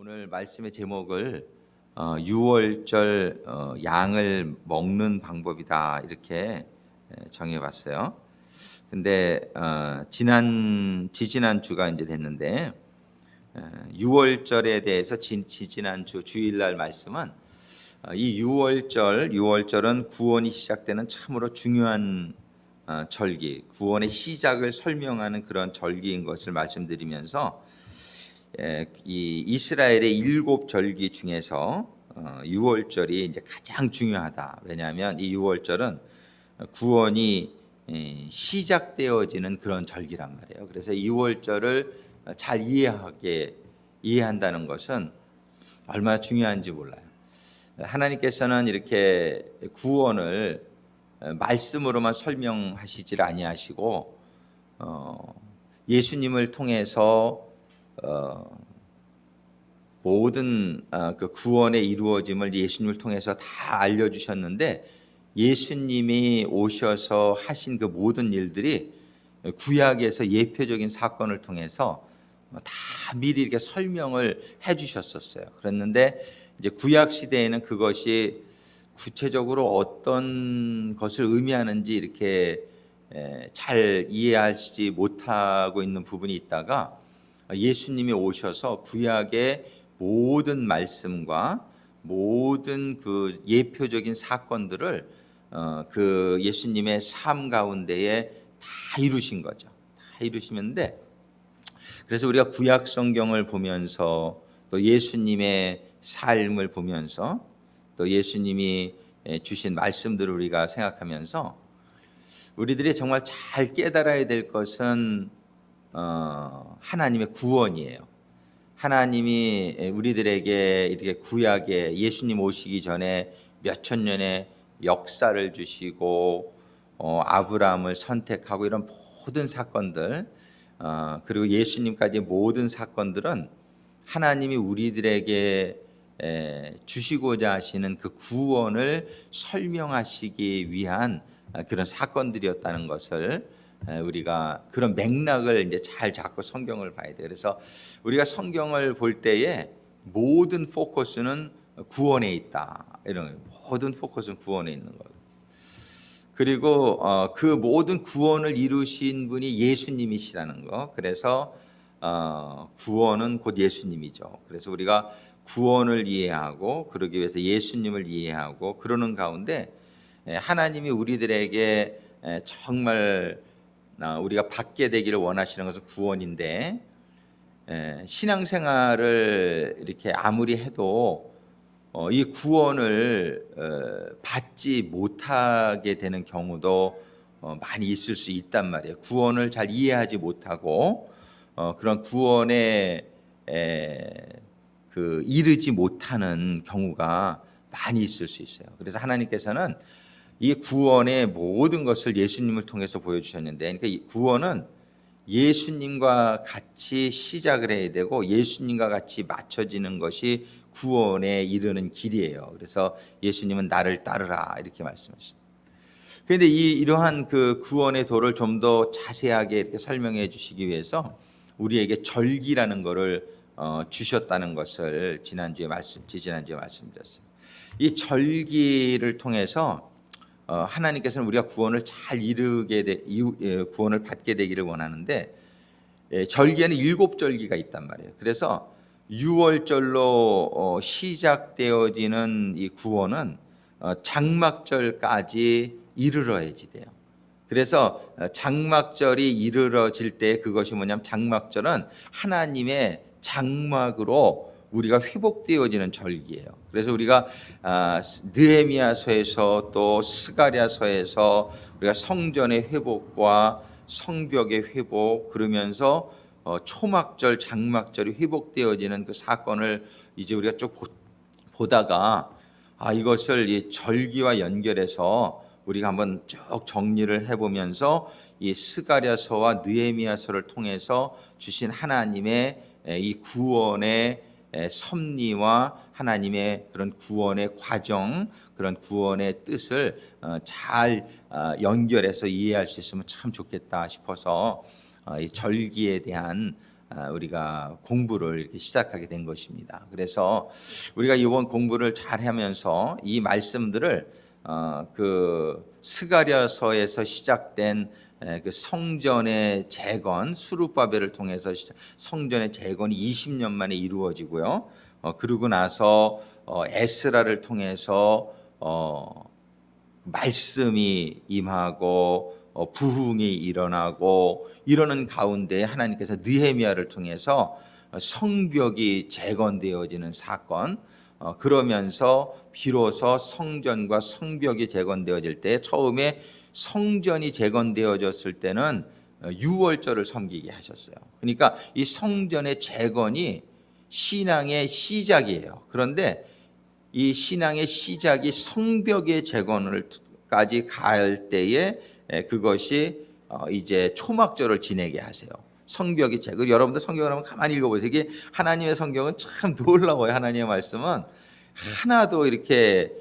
오늘 말씀의 제목을 유월절 양을 먹는 방법이다 이렇게 정해봤어요. 근데 지지난 주가 이제 됐는데 유월절에 대해서 지지난 주 주일날 말씀은 이 유월절은 구원이 시작되는 참으로 중요한 절기, 구원의 시작을 설명하는 그런 절기인 것을 말씀드리면서 이 이스라엘의 7절기 중에서 6월절이 이제 가장 중요하다. 왜냐하면 이 6월절은 구원이 시작되어지는 그런 절기란 말이에요. 그래서 6월절을 잘 이해한다는 것은 얼마나 중요한지 몰라요. 하나님께서는 이렇게 구원을 말씀으로만 설명하시질 아니하시고 예수님을 통해서 모든 그 구원의 이루어짐을 예수님을 통해서 다 알려주셨는데 예수님이 오셔서 하신 그 모든 일들이 구약에서 예표적인 사건을 통해서 다 미리 이렇게 설명을 해주셨었어요. 그랬는데 이제 구약 시대에는 그것이 구체적으로 어떤 것을 의미하는지 이렇게 잘 이해하지 못하고 있는 부분이 있다가 예수님이 오셔서 구약의 모든 말씀과 모든 그 예표적인 사건들을 그 예수님의 삶 가운데에 다 이루신 거죠. 다 이루시는데 그래서 우리가 구약 성경을 보면서 또 예수님의 삶을 보면서 또 예수님이 주신 말씀들을 우리가 생각하면서 우리들이 정말 잘 깨달아야 될 것은 하나님의 구원이에요. 하나님이 우리들에게 이렇게 구약에 예수님 오시기 전에 몇천 년의 역사를 주시고 아브라함을 선택하고 이런 모든 사건들 그리고 예수님까지 모든 사건들은 하나님이 우리들에게 주시고자 하시는 그 구원을 설명하시기 위한 그런 사건들이었다는 것을 우리가 그런 맥락을 이제 잘 잡고 성경을 봐야 돼요. 그래서 우리가 성경을 볼 때에 모든 포커스는 구원에 있다. 이런 모든 포커스는 구원에 있는 거예요. 그리고 그 모든 구원을 이루신 분이 예수님이시라는 거. 그래서 구원은 곧 예수님이죠. 그래서 우리가 구원을 이해하고 그러기 위해서 예수님을 이해하고 그러는 가운데 하나님이 우리들에게 정말 우리가 받게 되기를 원하시는 것은 구원인데 신앙생활을 이렇게 아무리 해도 이 구원을 받지 못하게 되는 경우도 많이 있을 수 있단 말이에요. 구원을 잘 이해하지 못하고 그런 구원에 그 이르지 못하는 경우가 많이 있을 수 있어요. 그래서 하나님께서는 이 구원의 모든 것을 예수님을 통해서 보여주셨는데, 그러니까 이 구원은 예수님과 같이 시작을 해야 되고 예수님과 같이 맞춰지는 것이 구원에 이르는 길이에요. 그래서 예수님은 나를 따르라 이렇게 말씀하셨어요. 그런데 이러한 그 구원의 도를 좀 더 자세하게 이렇게 설명해 주시기 위해서 우리에게 절기라는 것을 주셨다는 것을 지지난주에 말씀드렸어요. 이 절기를 통해서 하나님께서는 우리가 구원을 잘 구원을 받게 되기를 원하는데 절기에는 7절기가 있단 말이에요. 그래서 6월절로 시작되어지는 이 구원은 장막절까지 이르러야지 돼요. 그래서 장막절이 이르러질 때 그것이 뭐냐면 장막절은 하나님의 장막으로 우리가 회복되어지는 절기예요. 그래서 우리가 느헤미야서에서 또 스가랴서에서 우리가 성전의 회복과 성벽의 회복 그러면서 초막절, 장막절이 회복되어지는 그 사건을 이제 우리가 쭉 보다가 이것을 이 절기와 연결해서 우리가 한번 쭉 정리를 해보면서 이 스가랴서와 느헤미야서를 통해서 주신 하나님의 이 구원의 섭리와 하나님의 그런 구원의 과정, 그런 구원의 뜻을 잘 연결해서 이해할 수 있으면 참 좋겠다 싶어서 이 절기에 대한 우리가 공부를 이렇게 시작하게 된 것입니다. 그래서 우리가 이번 공부를 잘 하면서 이 말씀들을 그 스가랴서에서 시작된 그 성전의 재건, 수룹바벨을 통해서 성전의 재건이 20년 만에 이루어지고요. 그러고 나서 에스라를 통해서 말씀이 임하고 부흥이 일어나고 이러는 가운데 하나님께서 느헤미야를 통해서 성벽이 재건되어지는 사건, 그러면서 비로소 성전과 성벽이 재건되어질 때, 처음에 성전이 재건되어졌을 때는 유월절을 섬기게 하셨어요. 그러니까 이 성전의 재건이 신앙의 시작이에요. 그런데 이 신앙의 시작이 성벽의 재건을까지 갈 때에 그것이 이제 초막절을 지내게 하세요. 성벽이 재건. 여러분들 성경을 한번 가만히 읽어보세요. 이게 하나님의 성경은 참 놀라워요. 하나님의 말씀은 하나도 이렇게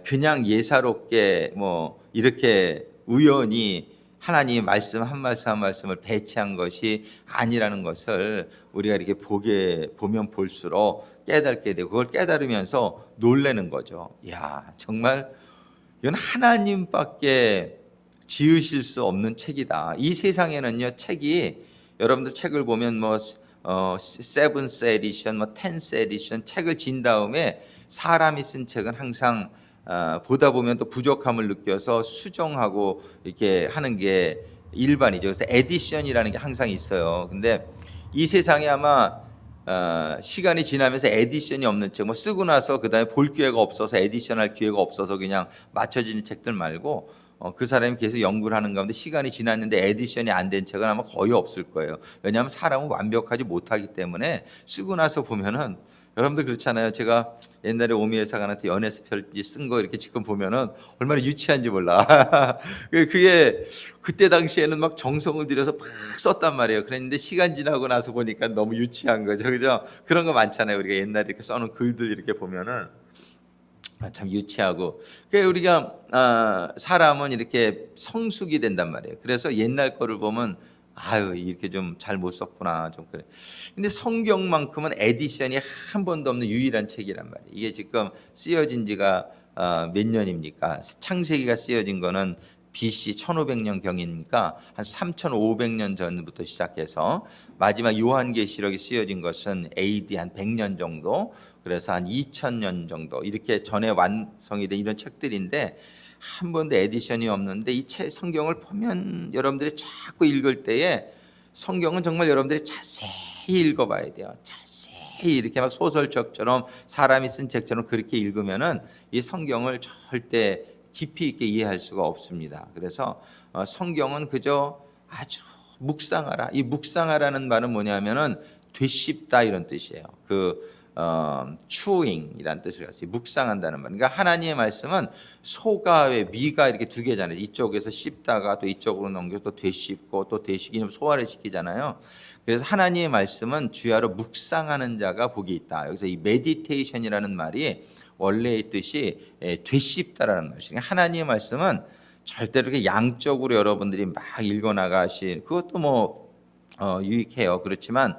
그냥 예사롭게 뭐 이렇게 우연히 하나님의 말씀 한 말씀 한 말씀을 배치한 것이 아니라는 것을 우리가 이렇게 보면 볼수록 깨닫게 되고, 그걸 깨달으면서 놀라는 거죠. 야, 정말 이건 하나님밖에 지으실 수 없는 책이다. 이 세상에는요, 책이, 여러분들 책을 보면 뭐 세븐스 에디션, 뭐 텐스 에디션 책을 진 다음에 사람이 쓴 책은 항상 보다 보면 또 부족함을 느껴서 수정하고 이렇게 하는 게 일반이죠. 그래서 에디션이라는 게 항상 있어요. 근데 이 세상에 아마 시간이 지나면서 에디션이 없는 책, 뭐 쓰고 나서 그 다음에 볼 기회가 없어서, 에디션할 기회가 없어서 그냥 맞춰지는 책들 말고 그 사람이 계속 연구를 하는 가운데 시간이 지났는데 에디션이 안 된 책은 아마 거의 없을 거예요. 왜냐하면 사람은 완벽하지 못하기 때문에 쓰고 나서 보면은, 여러분들 그렇잖아요. 제가 옛날에 오미애 사관한테 연애스 편지 쓴 거 이렇게 지금 보면은 얼마나 유치한지 몰라. 그게 그때 당시에는 막 정성을 들여서 막 썼단 말이에요. 그랬는데 시간 지나고 나서 보니까 너무 유치한 거죠. 그죠? 그런 거 많잖아요. 우리가 옛날에 이렇게 써놓은 글들 이렇게 보면은 참 유치하고. 그러니까 우리가 사람은 이렇게 성숙이 된단 말이에요. 그래서 옛날 거를 보면 아유, 이렇게 좀 잘 못 썼구나, 좀 그래. 근데 성경만큼은 에디션이 한 번도 없는 유일한 책이란 말이에요. 이게 지금 쓰여진 지가 몇 년입니까? 창세기가 쓰여진 거는 BC 1500년 경이니까 한 3500년 전부터 시작해서 마지막 요한계시록이 쓰여진 것은 AD 한 100년 정도, 그래서 한 2000년 정도 이렇게 전에 완성이 된 이런 책들인데, 한 번도 에디션이 없는데 이 책 성경을 보면 여러분들이 자꾸 읽을 때에 성경은 정말 여러분들이 자세히 읽어봐야 돼요. 자세히 이렇게 막 소설책처럼 사람이 쓴 책처럼 그렇게 읽으면은 이 성경을 절대 깊이 있게 이해할 수가 없습니다. 그래서 성경은 그저 아주 묵상하라. 이 묵상하라는 말은 뭐냐면은 되씹다 이런 뜻이에요. chewing이라는 뜻을 가지고 묵상한다는 말. 그러니까 하나님의 말씀은 소가 왜 미가 이렇게 두 개잖아요. 이쪽에서 씹다가 또 이쪽으로 넘겨 또 되씹고 또 되시기는 소화를 시키잖아요. 그래서 하나님의 말씀은 주야로 묵상하는 자가 복이 있다. 여기서 이 메디테이션이라는 말이 원래의 뜻이 되씹다라는 말이에요. 하나님의 말씀은 절대로 이렇게 양적으로 여러분들이 막 읽어나가신, 그것도 뭐 유익해요. 그렇지만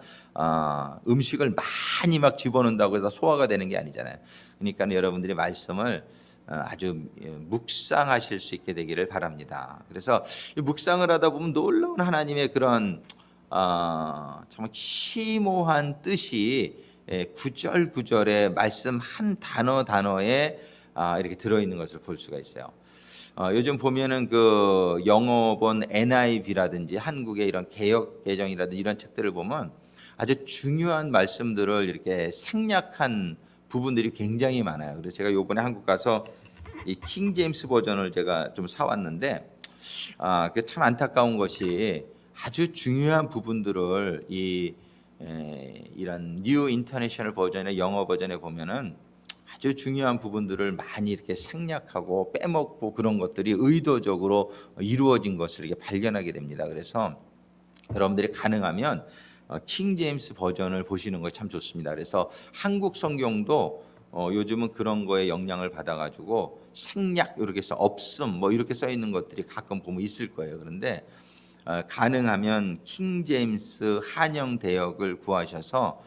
음식을 많이 막 집어넣는다고 해서 소화가 되는 게 아니잖아요. 그러니까 여러분들이 말씀을 아주 묵상하실 수 있게 되기를 바랍니다. 그래서 묵상을 하다 보면 놀라운 하나님의 그런 정말 심오한 뜻이 구절 구절에 말씀 한 단어 단어에 이렇게 들어있는 것을 볼 수가 있어요. 요즘 보면은 그 영어본 NIV라든지 한국의 이런 개역 개정이라든지 이런 책들을 보면 아주 중요한 말씀들을 이렇게 생략한 부분들이 굉장히 많아요. 그래서 제가 요번에 한국 가서 이 킹 제임스 버전을 제가 좀 사왔는데, 그 참 안타까운 것이 아주 중요한 부분들을 이런 뉴 인터내셔널 버전의 영어 버전에 보면은 아주 중요한 부분들을 많이 이렇게 생략하고 빼먹고 그런 것들이 의도적으로 이루어진 것을 이렇게 발견하게 됩니다. 그래서 여러분들이 가능하면 킹 제임스 버전을 보시는 거 참 좋습니다. 그래서 한국 성경도 요즘은 그런 거에 영향을 받아가지고 생략 이렇게 써 없음 뭐 이렇게 써 있는 것들이 가끔 보면 있을 거예요. 그런데 가능하면 킹 제임스 한영 대역을 구하셔서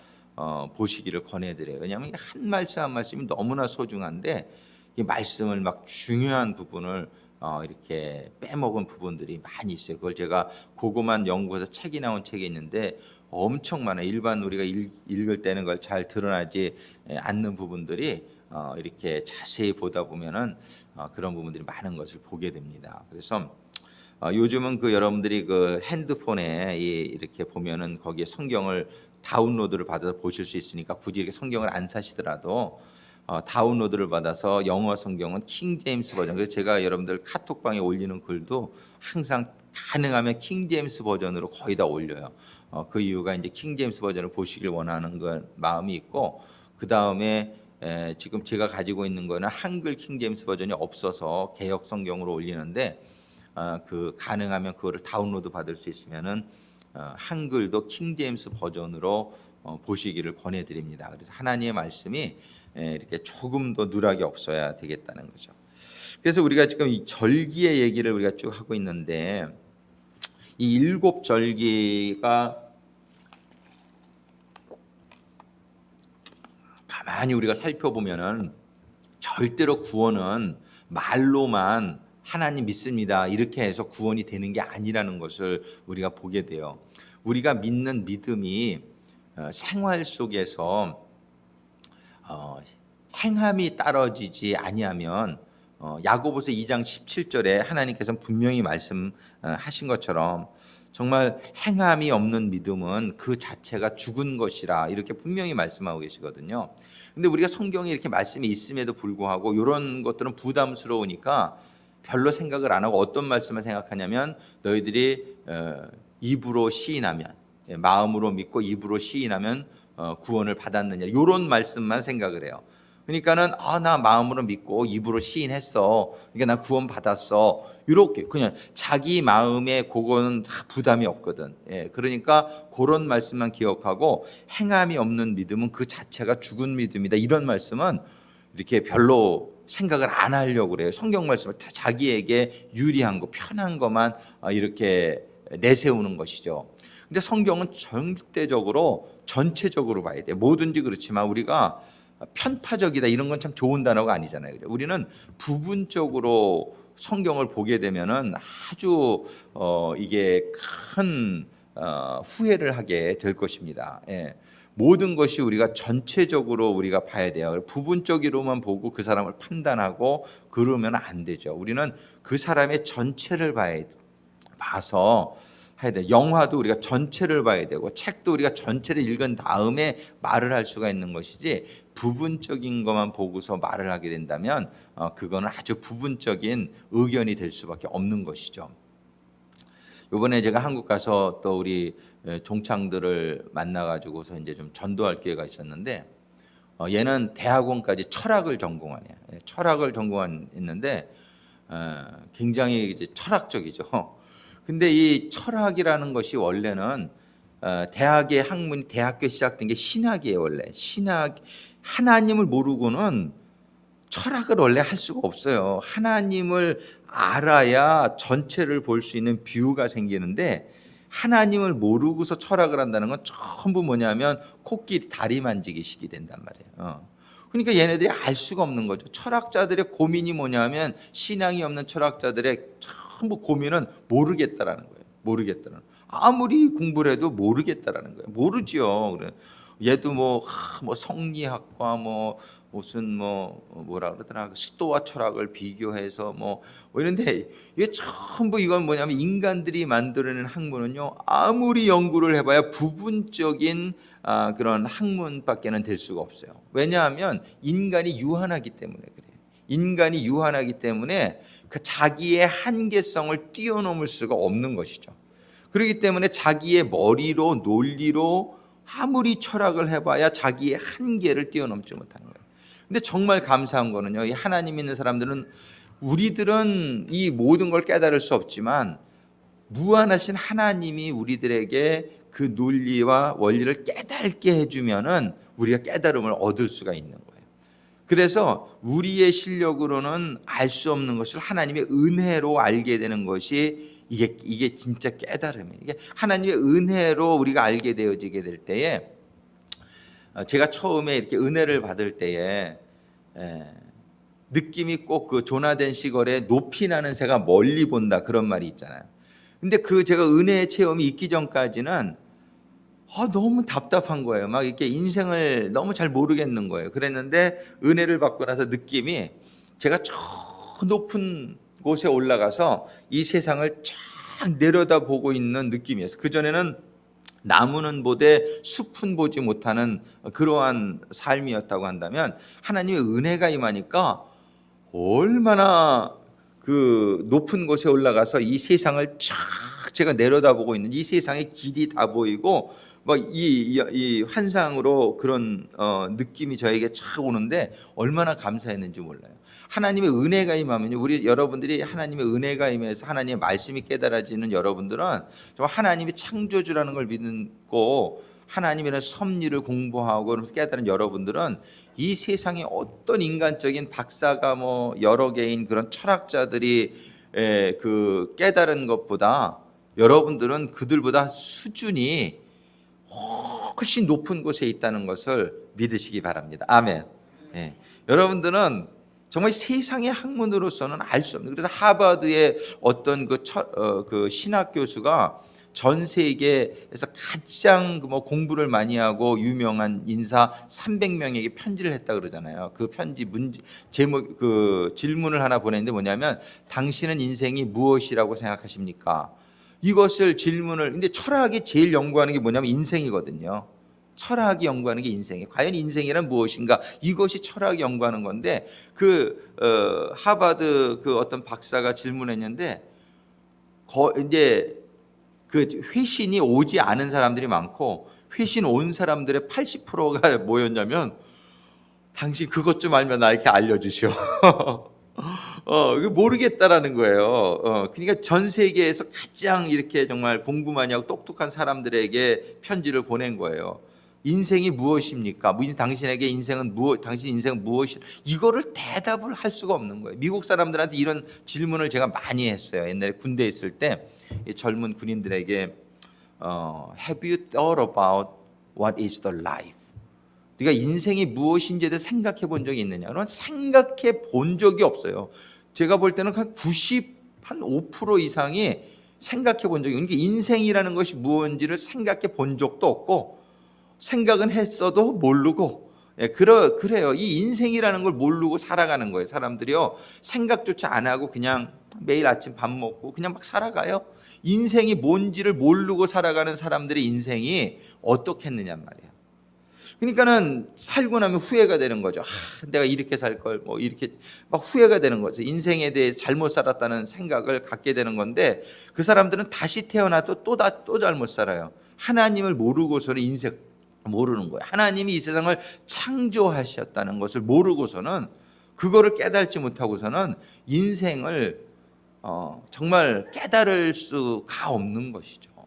보시기를 권해드려요. 왜냐하면 한 말씀 한 말씀이 너무나 소중한데 이 말씀을 막 중요한 부분을 이렇게 빼먹은 부분들이 많이 있어요. 그걸 제가 고구만 연구해서 책이 나온 책이 있는데 엄청 많아요. 일반 우리가 읽을 때는 그걸 잘 드러나지 않는 부분들이 이렇게 자세히 보다 보면은 그런 부분들이 많은 것을 보게 됩니다. 그래서 요즘은 그 여러분들이 그 핸드폰에 이렇게 보면은 거기에 성경을 다운로드를 받아서 보실 수 있으니까 굳이 이렇게 성경을 안 사시더라도 다운로드를 받아서 영어 성경은 킹 제임스 버전. 그래서 제가 여러분들 카톡방에 올리는 글도 항상 가능하면 킹 제임스 버전으로 거의 다 올려요. 그 이유가 이제 킹 제임스 버전을 보시길 원하는 그 마음이 있고, 그 다음에 지금 제가 가지고 있는 거는 한글 킹 제임스 버전이 없어서 개역 성경으로 올리는데 그 가능하면 그거를 다운로드 받을 수 있으면은 한글도 킹 제임스 버전으로 보시기를 권해드립니다. 그래서 하나님의 말씀이 이렇게 조금 더 누락이 없어야 되겠다는 거죠. 그래서 우리가 지금 이 절기의 얘기를 우리가 쭉 하고 있는데, 이 일곱 절기가 가만히 우리가 살펴보면은 절대로 구원은 말로만 하나님 믿습니다 이렇게 해서 구원이 되는 게 아니라는 것을 우리가 보게 돼요. 우리가 믿는 믿음이 생활 속에서 행함이 따라지지 아니하면 야고보서 2장 17절에 하나님께서는 분명히 말씀하신 것처럼 정말 행함이 없는 믿음은 그 자체가 죽은 것이라 이렇게 분명히 말씀하고 계시거든요. 근데 우리가 성경에 이렇게 말씀이 있음에도 불구하고 이런 것들은 부담스러우니까 별로 생각을 안 하고 어떤 말씀을 생각하냐면 너희들이 입으로 시인하면, 마음으로 믿고 입으로 시인하면 구원을 받았느냐, 이런 말씀만 생각을 해요. 그러니까는 나 마음으로 믿고 입으로 시인했어, 그러니까 나 구원 받았어, 이렇게 그냥 자기 마음에 그거는 다 부담이 없거든. 그러니까 그런 말씀만 기억하고 행함이 없는 믿음은 그 자체가 죽은 믿음이다, 이런 말씀은 이렇게 별로 생각을 안 하려고 그래요. 성경 말씀을 자기에게 유리한 거, 편한 것만 이렇게 내세우는 것이죠. 근데 성경은 절대적으로 전체적으로 봐야 돼요. 뭐든지 그렇지만 우리가 편파적이다 이런 건 참 좋은 단어가 아니잖아요. 우리는 부분적으로 성경을 보게 되면은 아주 이게 큰 후회를 하게 될 것입니다. 모든 것이 우리가 전체적으로 우리가 봐야 돼요. 부분적으로만 보고 그 사람을 판단하고 그러면 안 되죠. 우리는 그 사람의 전체를 봐서 해야 돼요. 영화도 우리가 전체를 봐야 되고 책도 우리가 전체를 읽은 다음에 말을 할 수가 있는 것이지, 부분적인 것만 보고서 말을 하게 된다면 그거는 아주 부분적인 의견이 될 수밖에 없는 것이죠. 이번에 제가 한국 가서 또 우리 동창들을 만나가지고서 이제 좀 전도할 기회가 있었는데, 얘는 대학원까지 철학을 전공하네요. 철학을 전공했는데 굉장히 이제 철학적이죠. 근데 이 철학이라는 것이 원래는 대학의 학문이 대학교 시작된 게 신학이에요. 원래 신학, 하나님을 모르고는 철학을 원래 할 수가 없어요. 하나님을 알아야 전체를 볼 수 있는 뷰가 생기는데, 하나님을 모르고서 철학을 한다는 건 전부 뭐냐면 코끼리 다리 만지기식이 된단 말이에요. 그러니까 얘네들이 알 수가 없는 거죠. 철학자들의 고민이 뭐냐면, 신앙이 없는 철학자들의 전부 고민은 모르겠다라는 거예요. 모르겠다는. 아무리 공부를 해도 모르겠다라는 거예요. 모르죠. 그래. 얘도 뭐 성리학과 무슨 뭐라 그러더라, 스토아 철학을 비교해서 이런데, 이게 전부 이건 뭐냐면 인간들이 만들어낸 학문은요, 아무리 연구를 해봐야 부분적인 그런 학문밖에는 될 수가 없어요. 왜냐하면 인간이 유한하기 때문에 그래요. 인간이 유한하기 때문에 그 자기의 한계성을 뛰어넘을 수가 없는 것이죠. 그렇기 때문에 자기의 머리로 논리로 아무리 철학을 해봐야 자기의 한계를 뛰어넘지 못하는 거예요. 근데 정말 감사한 거는요, 이 하나님 있는 사람들은, 우리들은 이 모든 걸 깨달을 수 없지만 무한하신 하나님이 우리들에게 그 논리와 원리를 깨닫게 해주면은 우리가 깨달음을 얻을 수가 있는 거예요. 그래서 우리의 실력으로는 알 수 없는 것을 하나님의 은혜로 알게 되는 것이 이게 진짜 깨달음이에요. 이게 하나님의 은혜로 우리가 알게 되어지게 될 때에, 제가 처음에 이렇게 은혜를 받을 때에 느낌이 꼭 그 조나단 시걸에 높이 나는 새가 멀리 본다 그런 말이 있잖아요. 근데 제가 은혜의 체험이 있기 전까지는 너무 답답한 거예요. 막 이렇게 인생을 너무 잘 모르겠는 거예요. 그랬는데 은혜를 받고 나서 느낌이, 제가 저 높은 곳에 올라가서 이 세상을 쫙 내려다보고 있는 느낌이었어요. 그전에는 나무는 보되 숲은 보지 못하는 그러한 삶이었다고 한다면, 하나님의 은혜가 임하니까 얼마나 그 높은 곳에 올라가서 이 세상을 쫙 제가 내려다보고 있는, 이 세상의 길이 다 보이고 막 이 환상으로 그런 느낌이 저에게 착 오는데 얼마나 감사했는지 몰라요. 하나님의 은혜가 임하면, 우리 여러분들이 하나님의 은혜가 임해서 하나님의 말씀이 깨달아지는 여러분들은 정말 하나님이 창조주라는 걸 믿고 하나님의 섭리를 공부하고 깨달은 여러분들은 이 세상에 어떤 인간적인 박사가 뭐 여러 개인 그런 철학자들이 그 깨달은 것보다, 여러분들은 그들보다 수준이 훨씬 높은 곳에 있다는 것을 믿으시기 바랍니다. 아멘. 여러분들은 정말 세상의 학문으로서는 알 수 없는, 그래서 하버드의 어떤 그 신학 교수가 전 세계에서 가장 뭐 공부를 많이 하고 유명한 인사 300명에게 편지를 했다 그러잖아요. 그 편지 제목, 그 질문을 하나 보냈는데 뭐냐면, 당신은 인생이 무엇이라고 생각하십니까? 이것을 질문을, 근데 철학이 제일 연구하는 게 뭐냐면 인생이거든요. 철학이 연구하는 게 인생이에요. 과연 인생이란 무엇인가? 이것이 철학이 연구하는 건데, 하버드 그 어떤 박사가 질문했는데, 이제 그 회신이 오지 않은 사람들이 많고, 회신 온 사람들의 80%가 뭐였냐면, 당신 그것 좀 알면 나 이렇게 알려주시오. 모르겠다라는 거예요. 그러니까 전 세계에서 가장 이렇게 정말 공부 많이 하고 똑똑한 사람들에게 편지를 보낸 거예요. 인생이 무엇입니까? 당신에게 인생은 당신 인생은 무엇이? 이거를 대답을 할 수가 없는 거예요. 미국 사람들한테 이런 질문을 제가 많이 했어요. 옛날에 군대에 있을 때 젊은 군인들에게 Have you thought about what is the life? 네가 인생이 무엇인지에 대해 생각해 본 적이 있느냐? 그러면 생각해 본 적이 없어요. 제가 볼 때는 한 5% 이상이 생각해 본 적이, 그러니까 인생이라는 것이 무엇인지를 생각해 본 적도 없고, 생각은 했어도 모르고, 그래요. 이 인생이라는 걸 모르고 살아가는 거예요. 사람들이요, 생각조차 안 하고 그냥 매일 아침 밥 먹고 그냥 막 살아가요. 인생이 뭔지를 모르고 살아가는 사람들의 인생이 어떻겠느냔 말이에요. 그러니까는 살고 나면 후회가 되는 거죠. 내가 이렇게 살 걸, 뭐 이렇게 막 후회가 되는 거죠. 인생에 대해 잘못 살았다는 생각을 갖게 되는 건데, 그 사람들은 다시 태어나도 또 잘못 살아요. 하나님을 모르고서는 인생 모르는 거예요. 하나님이 이 세상을 창조하셨다는 것을 모르고서는, 그거를 깨달지 못하고서는 인생을 정말 깨달을 수가 없는 것이죠.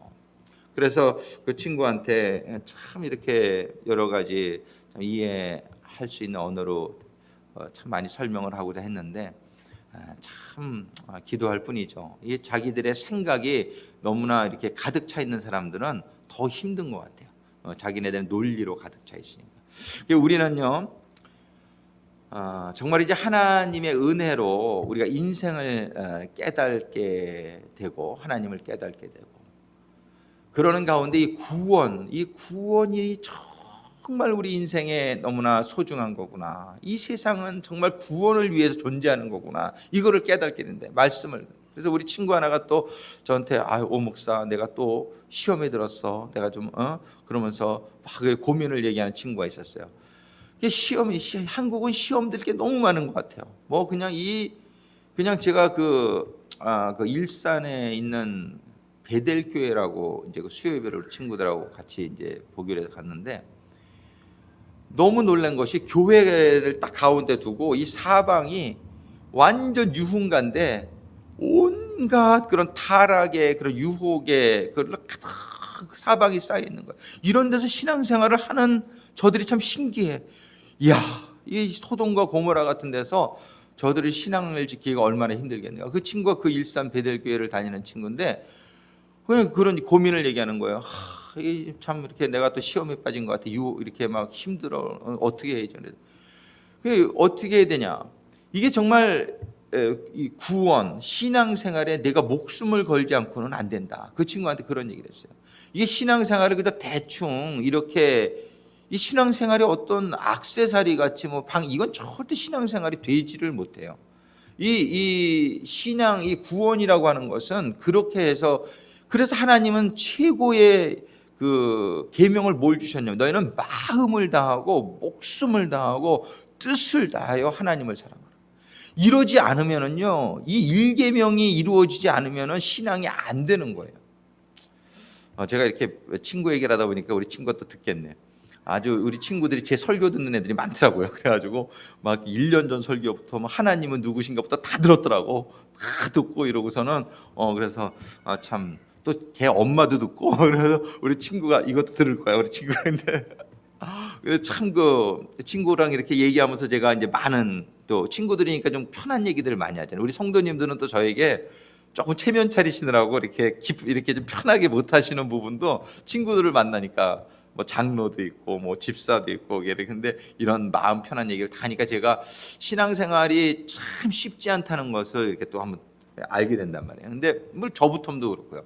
그래서 그 친구한테 참 이렇게 여러 가지 이해할 수 있는 언어로 참 많이 설명을 하고자 했는데, 참 기도할 뿐이죠. 이 자기들의 생각이 너무나 이렇게 가득 차 있는 사람들은 더 힘든 것 같아요. 자기네들은 논리로 가득 차 있으니까. 우리는요, 정말 이제 하나님의 은혜로 우리가 인생을 깨닫게 되고 하나님을 깨닫게 되고, 그러는 가운데 이 구원이 정말 우리 인생에 너무나 소중한 거구나. 이 세상은 정말 구원을 위해서 존재하는 거구나. 이거를 깨닫게 된대. 말씀을. 그래서 우리 친구 하나가 또 저한테 오 목사, 내가 또 시험에 들었어. 내가 좀 그러면서 막 고민을 얘기하는 친구가 있었어요. 한국은 시험 들 게 너무 많은 것 같아요. 뭐 그냥 제가 그 일산에 있는 베델교회라고 이제 그 수요예배를 친구들하고 같이 이제 보기로 해서 갔는데, 너무 놀란 것이 교회를 딱 가운데 두고 이 사방이 완전 유흥가인데 온갖 그런 타락의 그런 유혹의 그런 사방이 쌓여 있는 거예요. 이런 데서 신앙생활을 하는 저들이 참 신기해. 이야, 이 소돔과 고모라 같은 데서 저들의 신앙을 지키기가 얼마나 힘들겠는가. 그 친구가 그 일산 베델교회를 다니는 친구인데 그냥 그런 고민을 얘기하는 거예요. 참 이렇게 내가 또 시험에 빠진 것 같아. 이렇게 막 힘들어. 어떻게 해야지? 그 어떻게 해야 되냐? 이게 정말 이 구원, 신앙생활에 내가 목숨을 걸지 않고는 안 된다. 그 친구한테 그런 얘기를 했어요. 이게 신앙생활을 그냥 대충 이렇게 이 신앙생활이 어떤 액세서리 같이 이건 절대 신앙생활이 되지를 못해요. 이 신앙, 이 구원이라고 하는 것은 그렇게 해서 그래서 하나님은 최고의 그 계명을 뭘 주셨냐면 너희는 마음을 다하고 목숨을 다하고 뜻을 다하여 하나님을 사랑하라. 이러지 않으면은요, 이 일계명이 이루어지지 않으면은 신앙이 안 되는 거예요. 제가 이렇게 친구 얘기를 하다 보니까 우리 친구가 또 듣겠네. 아주 우리 친구들이 제 설교 듣는 애들이 많더라고요. 그래가지고 막 1년 전 설교부터 하나님은 누구신가부터 다 들었더라고. 다 듣고 이러고서는 그래서 참 또 걔 엄마도 듣고 그래서 우리 친구가 이것도 들을 거야. 우리 친구가 근데 참 그 친구랑 이렇게 얘기하면서 제가 이제 많은 또 친구들이니까 좀 편한 얘기들을 많이 하잖아요. 우리 성도님들은 또 저에게 조금 체면 차리시느라고 이렇게 좀 편하게 못 하시는 부분도 친구들을 만나니까 뭐 장로도 있고 뭐 집사도 있고 근데 이런 마음 편한 얘기를 다 하니까 제가 신앙생활이 참 쉽지 않다는 것을 이렇게 또 한번 알게 된단 말이에요. 근데 뭐 저부터도 그렇고요.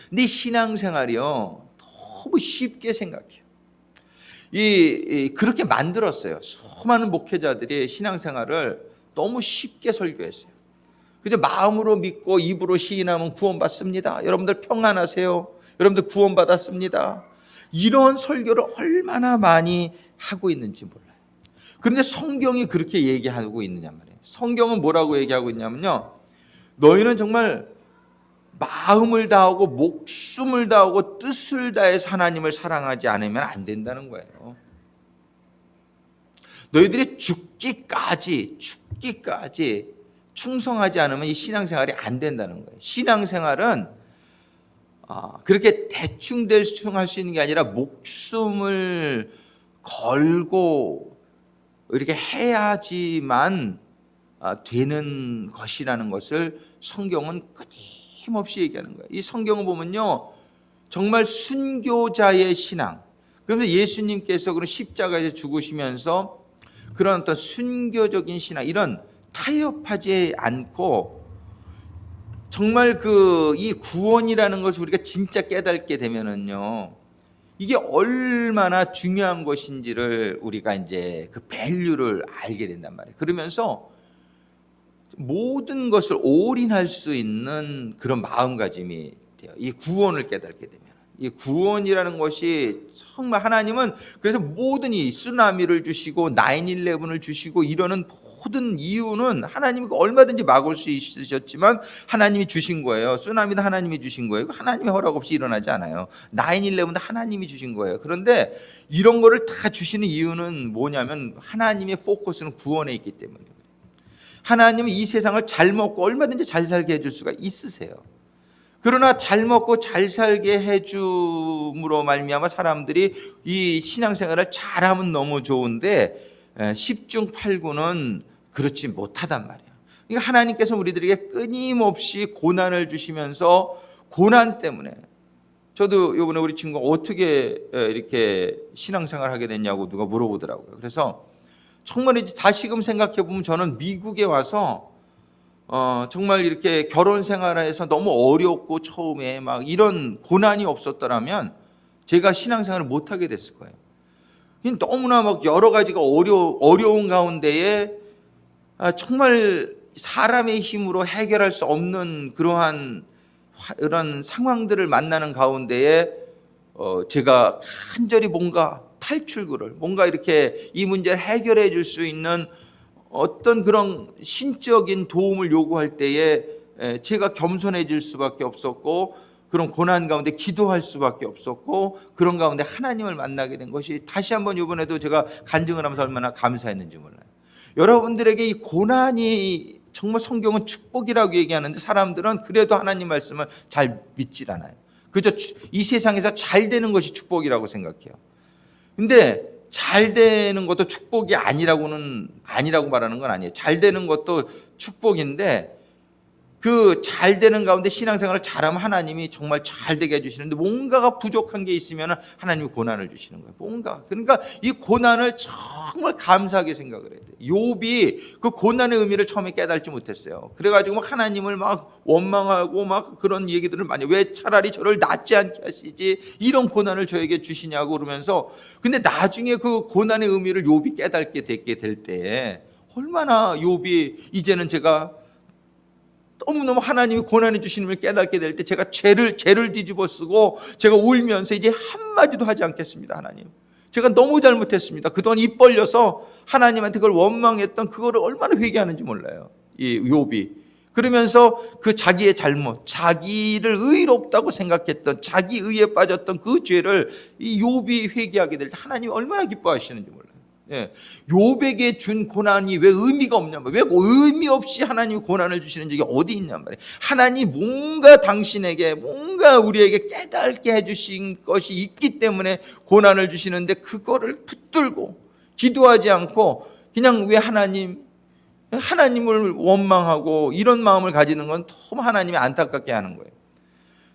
근데 신앙생활이요 너무 쉽게 생각해요. 그렇게 만들었어요. 수많은 목회자들이 신앙생활을 너무 쉽게 설교했어요. 그저 마음으로 믿고 입으로 시인하면 구원받습니다. 여러분들 평안하세요. 여러분들 구원받았습니다. 이런 설교를 얼마나 많이 하고 있는지 몰라요. 그런데 성경이 그렇게 얘기하고 있느냐 말이에요. 성경은 뭐라고 얘기하고 있냐면요. 너희는 정말 마음을 다하고 목숨을 다하고 뜻을 다해서 하나님을 사랑하지 않으면 안 된다는 거예요. 너희들이 죽기까지 충성하지 않으면 이 신앙생활이 안 된다는 거예요. 신앙생활은 그렇게 대충 할 수 있는 게 아니라 목숨을 걸고 이렇게 해야지만 되는 것이라는 것을 성경은 끊임없이 얘기하는 거예요. 이 성경을 보면요, 정말 순교자의 신앙. 그래서 예수님께서 그런 십자가에서 죽으시면서 그런 어떤 순교적인 신앙, 이런 타협하지 않고 정말 이 구원이라는 것을 우리가 진짜 깨닫게 되면은요, 이게 얼마나 중요한 것인지를 우리가 이제 그 밸류를 알게 된단 말이에요. 그러면서 모든 것을 올인할 수 있는 그런 마음가짐이 돼요. 이 구원을 깨닫게 되면. 이 구원이라는 것이 정말 하나님은 그래서 모든 이 쓰나미를 주시고 9/11을 주시고 이러는 모든 이유는 하나님이 얼마든지 막을 수 있으셨지만 하나님이 주신 거예요. 쓰나미도 하나님이 주신 거예요. 하나님의 허락 없이 일어나지 않아요. 9/11도 하나님이 주신 거예요. 그런데 이런 거를 다 주시는 이유는 뭐냐면 하나님의 포커스는 구원에 있기 때문이에요. 하나님은 이 세상을 잘 먹고 얼마든지 잘 살게 해줄 수가 있으세요. 그러나 잘 먹고 잘 살게 해줌으로 말미암아 사람들이 이 신앙생활을 잘하면 너무 좋은데 10중 8구는 그렇지 못하단 말이에요. 그러니까 하나님께서 우리들에게 끊임없이 고난을 주시면서 고난 때문에 저도 이번에 우리 친구가 어떻게 이렇게 신앙생활을 하게 됐냐고 누가 물어보더라고요. 그래서 정말 이제 다시금 생각해 보면 저는 미국에 와서 정말 이렇게 결혼 생활에서 너무 어렵고 처음에 막 이런 고난이 없었더라면 제가 신앙생활을 못 하게 됐을 거예요. 너무나 막 여러 가지가 어려운 가운데에 정말 사람의 힘으로 해결할 수 없는 그러한 이런 상황들을 만나는 가운데에 제가 간절히 뭔가 탈출구를 뭔가 이렇게 이 문제를 해결해 줄 수 있는 어떤 그런 신적인 도움을 요구할 때에 제가 겸손해질 수밖에 없었고 그런 고난 가운데 기도할 수밖에 없었고 그런 가운데 하나님을 만나게 된 것이 다시 한번 이번에도 제가 간증을 하면서 얼마나 감사했는지 몰라요. 여러분들에게 이 고난이 정말 성경은 축복이라고 얘기하는데 사람들은 그래도 하나님 말씀을 잘 믿질 않아요. 그저 이 세상에서 잘 되는 것이 축복이라고 생각해요. 근데 잘 되는 것도 축복이 아니라고 말하는 건 아니에요. 잘 되는 것도 축복인데 그 잘 되는 가운데 신앙생활을 잘하면 하나님이 정말 잘 되게 해주시는데 뭔가가 부족한 게 있으면 하나님이 고난을 주시는 거예요. 뭔가. 그러니까 이 고난을 정말 감사하게 생각을 해야 돼요. 욥이 그 고난의 의미를 처음에 깨달지 못했어요. 그래가지고 막 하나님을 막 원망하고 막 그런 얘기들을 많이, 왜 차라리 저를 낫지 않게 하시지, 이런 고난을 저에게 주시냐고 그러면서. 근데 나중에 그 고난의 의미를 욥이 깨닫게 되게 될 때에 얼마나 욥이, 이제는 제가 너무너무 하나님이 고난해 주시는 걸 깨닫게 될 때 제가 죄를 뒤집어 쓰고 제가 울면서 이제 한마디도 하지 않겠습니다. 하나님, 제가 너무 잘못했습니다. 그동안 입 벌려서 하나님한테 그걸 원망했던 그거를 얼마나 회개하는지 몰라요, 이 욥이. 그러면서 그 자기의 잘못, 자기를 의롭다고 생각했던, 자기 의에 빠졌던 그 죄를 이 욥이 회개하게 될 때 하나님이 얼마나 기뻐하시는지 몰라요. 예, 욥에게 준 고난이 왜 의미가 없냔 말이에요. 왜 의미 없이 하나님이 고난을 주시는 적이 어디 있냔 말이에요. 하나님 뭔가 당신에게, 뭔가 우리에게 깨닫게 해주신 것이 있기 때문에 고난을 주시는데 그거를 붙들고 기도하지 않고 그냥 왜 하나님을 원망하고 이런 마음을 가지는 건 너무 하나님이 안타깝게 하는 거예요.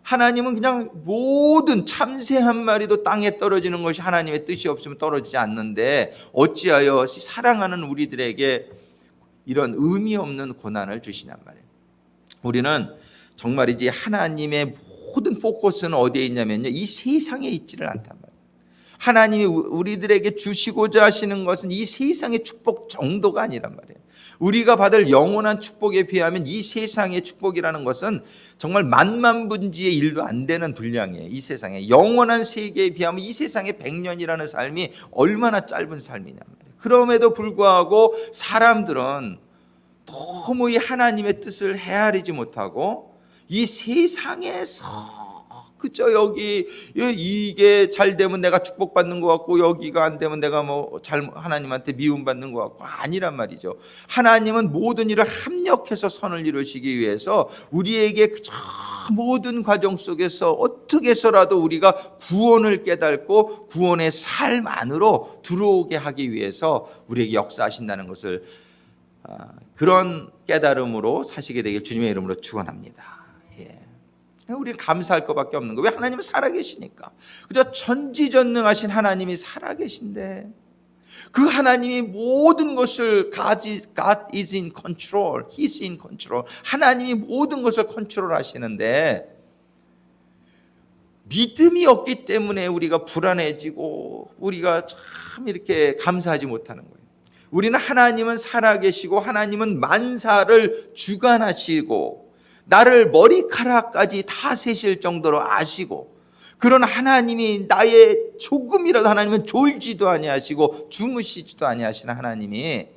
하나님은 그냥 모든 참새 한 마리도 땅에 떨어지는 것이 하나님의 뜻이 없으면 떨어지지 않는데 어찌하여 사랑하는 우리들에게 이런 의미 없는 고난을 주시냔 말이에요. 우리는 정말이지 하나님의 모든 포커스는 어디에 있냐면요, 이 세상에 있지를 않단 말이에요. 하나님이 우리들에게 주시고자 하시는 것은 이 세상의 축복 정도가 아니란 말이에요. 우리가 받을 영원한 축복에 비하면 이 세상의 축복이라는 것은 정말 만만분지의 일도 안 되는 분량이에요. 이 세상에 영원한 세계에 비하면 이 세상의 100년이라는 삶이 얼마나 짧은 삶이냐 말이에요. 그럼에도 불구하고 사람들은 너무 이 하나님의 뜻을 헤아리지 못하고 이 세상에서 그저 여기 이게 잘 되면 내가 축복받는 것 같고 여기가 안 되면 내가 뭐 하나님한테 미움받는 것 같고 아니란 말이죠. 하나님은 모든 일을 합력해서 선을 이루시기 위해서 우리에게 그저 모든 과정 속에서 어떻게 해서라도 우리가 구원을 깨닫고 구원의 삶 안으로 들어오게 하기 위해서 우리에게 역사하신다는 것을 그런 깨달음으로 사시게 되길 주님의 이름으로 축원합니다. 우리는 감사할 것밖에 없는 거예요. 왜? 하나님은 살아계시니까. 그저 전지전능하신 하나님이 살아계신데 그 하나님이 모든 것을 God is in control, He is in control. 하나님이 모든 것을 컨트롤하시는데 믿음이 없기 때문에 우리가 불안해지고 우리가 참 이렇게 감사하지 못하는 거예요. 우리는 하나님은 살아계시고 하나님은 만사를 주관하시고 나를 머리카락까지 다 세실 정도로 아시고, 그런 하나님이 나의 조금이라도, 하나님은 졸지도 아니하시고 주무시지도 아니하시는 하나님이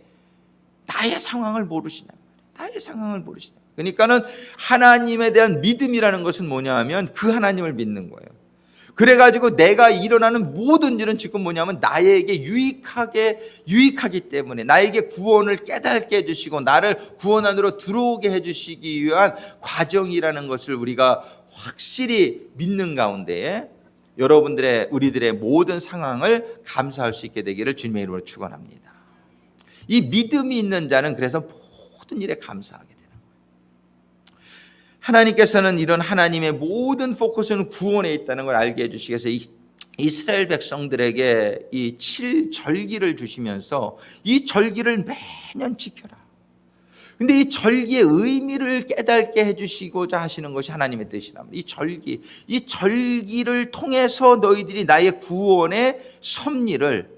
나의 상황을 모르시냐, 나의 상황을 모르시냐. 그러니까는 하나님에 대한 믿음이라는 것은 뭐냐 하면 그 하나님을 믿는 거예요. 그래가지고 내가 일어나는 모든 일은 지금 뭐냐면 나에게 유익하기 때문에, 나에게 구원을 깨닫게 해주시고 나를 구원 안으로 들어오게 해주시기 위한 과정이라는 것을 우리가 확실히 믿는 가운데에 우리들의 모든 상황을 감사할 수 있게 되기를 주님의 이름으로 축원합니다. 이 믿음이 있는 자는 그래서 모든 일에 감사하게 돼요. 하나님께서는 이런 하나님의 모든 포커스는 구원에 있다는 걸 알게 해주시기 위해서 이스라엘 백성들에게 이 7절기를 주시면서 이 절기를 매년 지켜라. 근데 이 절기의 의미를 깨닫게 해주시고자 하시는 것이 하나님의 뜻이랍니다. 이 절기를 통해서 너희들이 나의 구원의 섭리를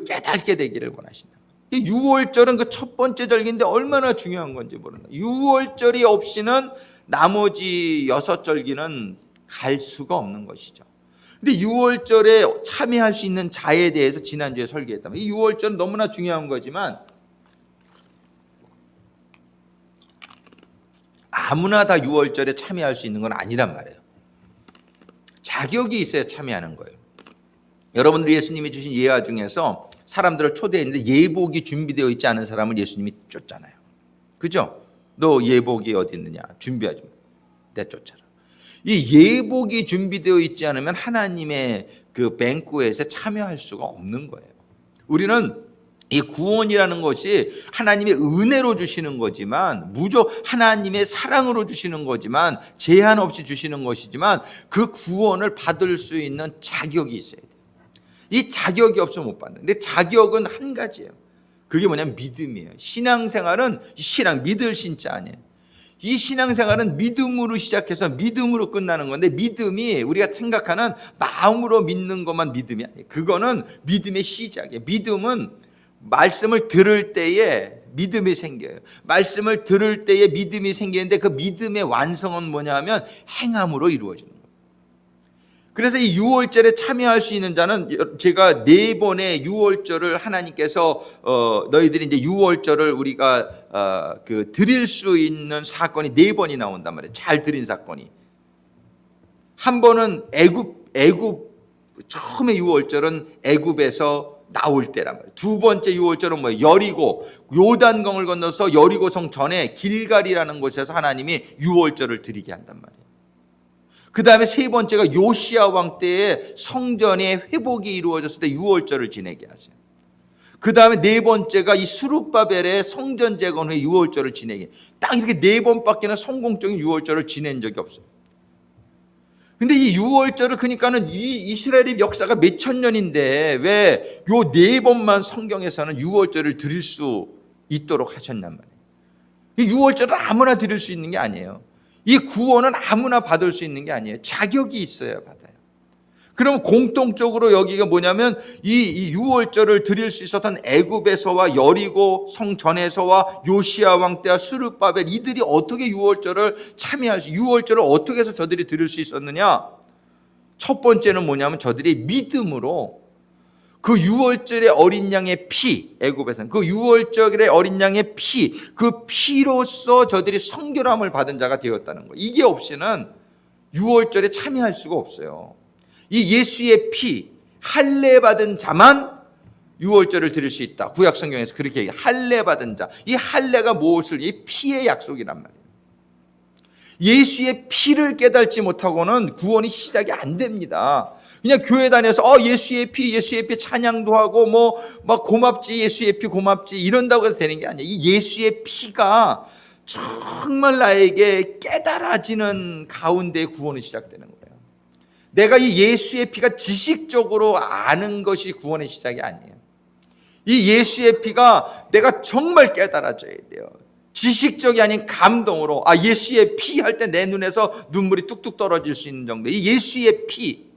깨닫게 되기를 원하신다. 6월절은 그 첫 번째 절기인데 얼마나 중요한 건지 모르는 거예요. 6월절이 없이는 나머지 6절기는 갈 수가 없는 것이죠. 근데 6월절에 참여할 수 있는 자에 대해서 지난주에 설계했다면, 이 6월절은 너무나 중요한 거지만 아무나 다 6월절에 참여할 수 있는 건 아니란 말이에요. 자격이 있어야 참여하는 거예요. 여러분들 예수님이 주신 예화 중에서 사람들을 초대했는데 예복이 준비되어 있지 않은 사람을 예수님이 쫓잖아요. 그죠? 너 예복이 어디 있느냐? 준비하지. 내쫓아라. 이 예복이 준비되어 있지 않으면 하나님의 그 뱅쿠엣에 참여할 수가 없는 거예요. 우리는 이 구원이라는 것이 하나님의 은혜로 주시는 거지만, 하나님의 사랑으로 주시는 거지만, 제한 없이 주시는 것이지만, 그 구원을 받을 수 있는 자격이 있어야 돼요. 이 자격이 없으면 못 받는. 근데 자격은 한 가지예요. 그게 뭐냐면 믿음이에요. 신앙생활은 믿을 신자 아니에요. 이 신앙생활은 믿음으로 시작해서 믿음으로 끝나는 건데, 믿음이 우리가 생각하는 마음으로 믿는 것만 믿음이 아니에요. 그거는 믿음의 시작이에요. 믿음은 말씀을 들을 때에 믿음이 생겨요. 말씀을 들을 때에 믿음이 생기는데, 그 믿음의 완성은 뭐냐 하면 행함으로 이루어지는 거예요. 그래서 이 유월절에 참여할 수 있는 자는, 제가 4번의 유월절을 하나님께서 너희들이 이제 유월절을 우리가 드릴 수 있는 사건이 4번이 나온단 말이에요. 잘 드린 사건이. 한 번은 애굽 처음에 유월절은 애굽에서 나올 때란 말이에요. 두 번째 유월절은 뭐예요? 여리고, 요단강을 건너서 여리고성 전에 길갈이라는 곳에서 하나님이 유월절을 드리게 한단 말이에요. 그 다음에 세 번째가 요시야 왕 때에 성전의 회복이 이루어졌을 때 유월절을 지내게 하세요. 그 다음에 네 번째가 이 스룹바벨의 성전 재건 후에 유월절을 지내게. 딱 이렇게 4번밖에는 성공적인 유월절을 지낸 적이 없어요. 근데 이 유월절을, 그러니까는 이 이스라엘의 역사가 몇천 년인데 왜 요 4번만 성경에서는 유월절을 드릴 수 있도록 하셨냔 말이에요. 이 유월절을 아무나 드릴 수 있는 게 아니에요. 이 구원은 아무나 받을 수 있는 게 아니에요. 자격이 있어야 받아요. 그럼 공통적으로 여기가 뭐냐면 이 유월절을 드릴 수 있었던 애굽에서와 여리고 성전에서와 요시야 왕 때와 스룹바벨, 이들이 어떻게 유월절을 유월절을 어떻게 해서 저들이 드릴 수 있었느냐? 첫 번째는 뭐냐면 저들이 믿음으로 그 유월절의 어린 양의 피, 애굽에서는 그 유월절의 어린 양의 피, 그 피로써 저들이 성결함을 받은 자가 되었다는 거예요. 이게 없이는 유월절에 참여할 수가 없어요. 이 예수의 피, 할례 받은 자만 유월절을 드릴 수 있다. 구약 성경에서 그렇게 얘기해요. 할례 받은 자. 이 할례가 무엇을? 이 피의 약속이란 말이에요. 예수의 피를 깨닫지 못하고는 구원이 시작이 안 됩니다. 그냥 교회 다녀서 예수의 피 찬양도 하고 막 고맙지, 예수의 피 고맙지 이런다고 해서 되는 게 아니에요. 이 예수의 피가 정말 나에게 깨달아지는 가운데 구원이 시작되는 거예요. 내가 이 예수의 피가 지식적으로 아는 것이 구원의 시작이 아니에요. 이 예수의 피가 내가 정말 깨달아져야 돼요. 지식적이 아닌 감동으로, 예수의 피 할 때 내 눈에서 눈물이 뚝뚝 떨어질 수 있는 정도. 이 예수의 피,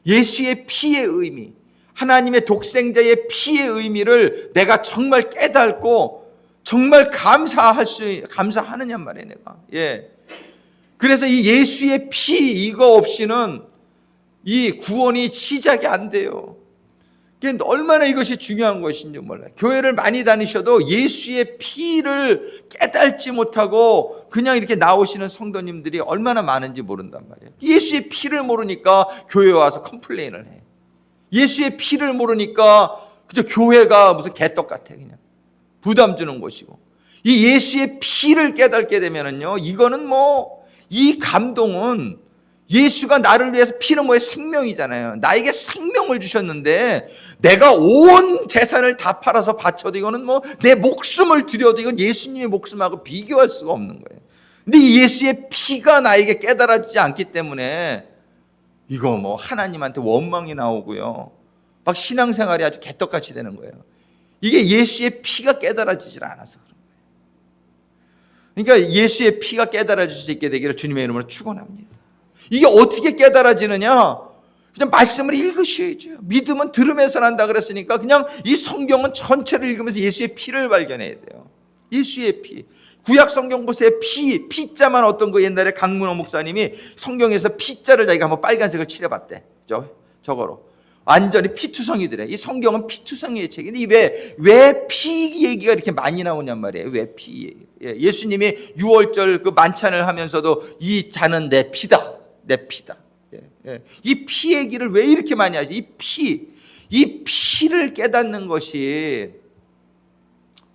예수의 피의 의미, 하나님의 독생자의 피의 의미를 내가 정말 깨닫고 정말 감사하느냐 말이에요, 내가. 예. 그래서 이 예수의 피, 이거 없이는 이 구원이 시작이 안 돼요. 얼마나 이것이 중요한 것인지 몰라요. 교회를 많이 다니셔도 예수의 피를 깨닫지 못하고 그냥 이렇게 나오시는 성도님들이 얼마나 많은지 모른단 말이에요. 예수의 피를 모르니까 교회에 와서 컴플레인을 해. 예수의 피를 모르니까 그저 교회가 무슨 개떡 같아, 그냥 부담 주는 곳이고. 이 예수의 피를 깨닫게 되면은요, 이거는 이 감동은, 예수가 나를 위해서 피는 뭐예요? 생명이잖아요. 나에게 생명을 주셨는데 내가 온 재산을 다 팔아서 바쳐도 이거는 내 목숨을 드려도 이건 예수님의 목숨하고 비교할 수가 없는 거예요. 근데 이 예수의 피가 나에게 깨달아지지 않기 때문에 이거 하나님한테 원망이 나오고요, 막 신앙생활이 아주 개떡같이 되는 거예요. 이게 예수의 피가 깨달아지질 않아서 그런 거예요. 그러니까 예수의 피가 깨달아질 수 있게 되기를 주님의 이름으로 축원합니다. 이게 어떻게 깨달아지느냐? 그냥 말씀을 읽으셔야죠. 믿음은 들으면서 난다 그랬으니까 그냥 이 성경은 전체를 읽으면서 예수의 피를 발견해야 돼요. 예수의 피. 구약 성경 보세요. 피자만 어떤 거 옛날에 강문호 목사님이 성경에서 피자를 자기가 한번 빨간색을 칠해봤대. 저거로. 완전히 피투성이 되래. 이 성경은 피투성의 책인데 왜 피 얘기가 이렇게 많이 나오냔 말이에요. 왜 피 얘기. 예수님이 유월절 그 만찬을 하면서도 이 잔은 내 피다. 내 피다. 이 피 얘기를 왜 이렇게 많이 하죠? 이 피를 깨닫는 것이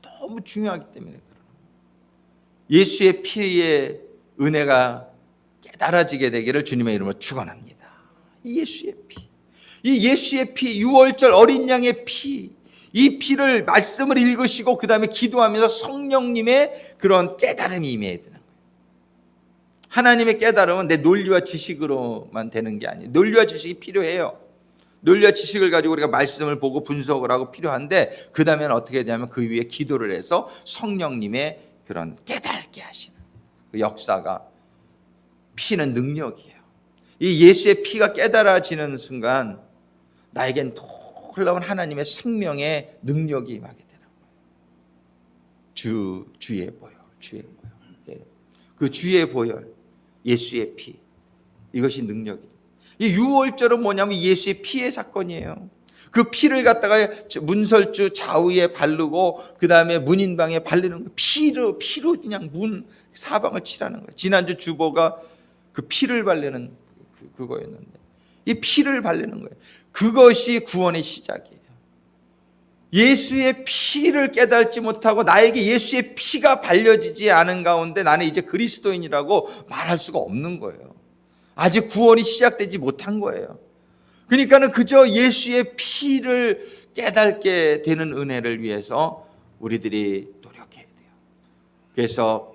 너무 중요하기 때문에 그래요. 예수의 피의 은혜가 깨달아지게 되기를 주님의 이름으로 축원합니다. 예수의 피. 이 예수의 피, 유월절 어린 양의 피, 이 피를 말씀을 읽으시고 그 다음에 기도하면서 성령님의 그런 깨달음이 임해야 되는 거예요. 하나님의 깨달음은 내 논리와 지식으로만 되는 게 아니에요. 논리와 지식이 필요해요. 논리와 지식을 가지고 우리가 말씀을 보고 분석을 하고 필요한데, 그 다음에는 어떻게 되냐면 그 위에 기도를 해서 성령님의 그런 깨닫게 하시는 그 역사가, 피는 능력이에요. 이 예수의 피가 깨달아지는 순간 나에겐 놀라운 하나님의 생명의 능력이 임하게 되는 거예요. 주의 보혈, 주의 보혈. 예. 그 주의 보혈, 예수의 피, 이것이 능력이에요. 이 유월절은 뭐냐면 예수의 피의 사건이에요. 그 피를 갖다가 문설주 좌우에 바르고 그 다음에 문인방에 바르는 거예요. 피로 그냥 문 사방을 칠하는 거예요. 지난주 주보가 그 피를 바르는 그거였는데, 이 피를 바르는 거예요. 그것이 구원의 시작이에요. 예수의 피를 깨닫지 못하고 나에게 예수의 피가 발려지지 않은 가운데 나는 이제 그리스도인이라고 말할 수가 없는 거예요. 아직 구원이 시작되지 못한 거예요. 그러니까는 그저 예수의 피를 깨닫게 되는 은혜를 위해서 우리들이 노력해야 돼요. 그래서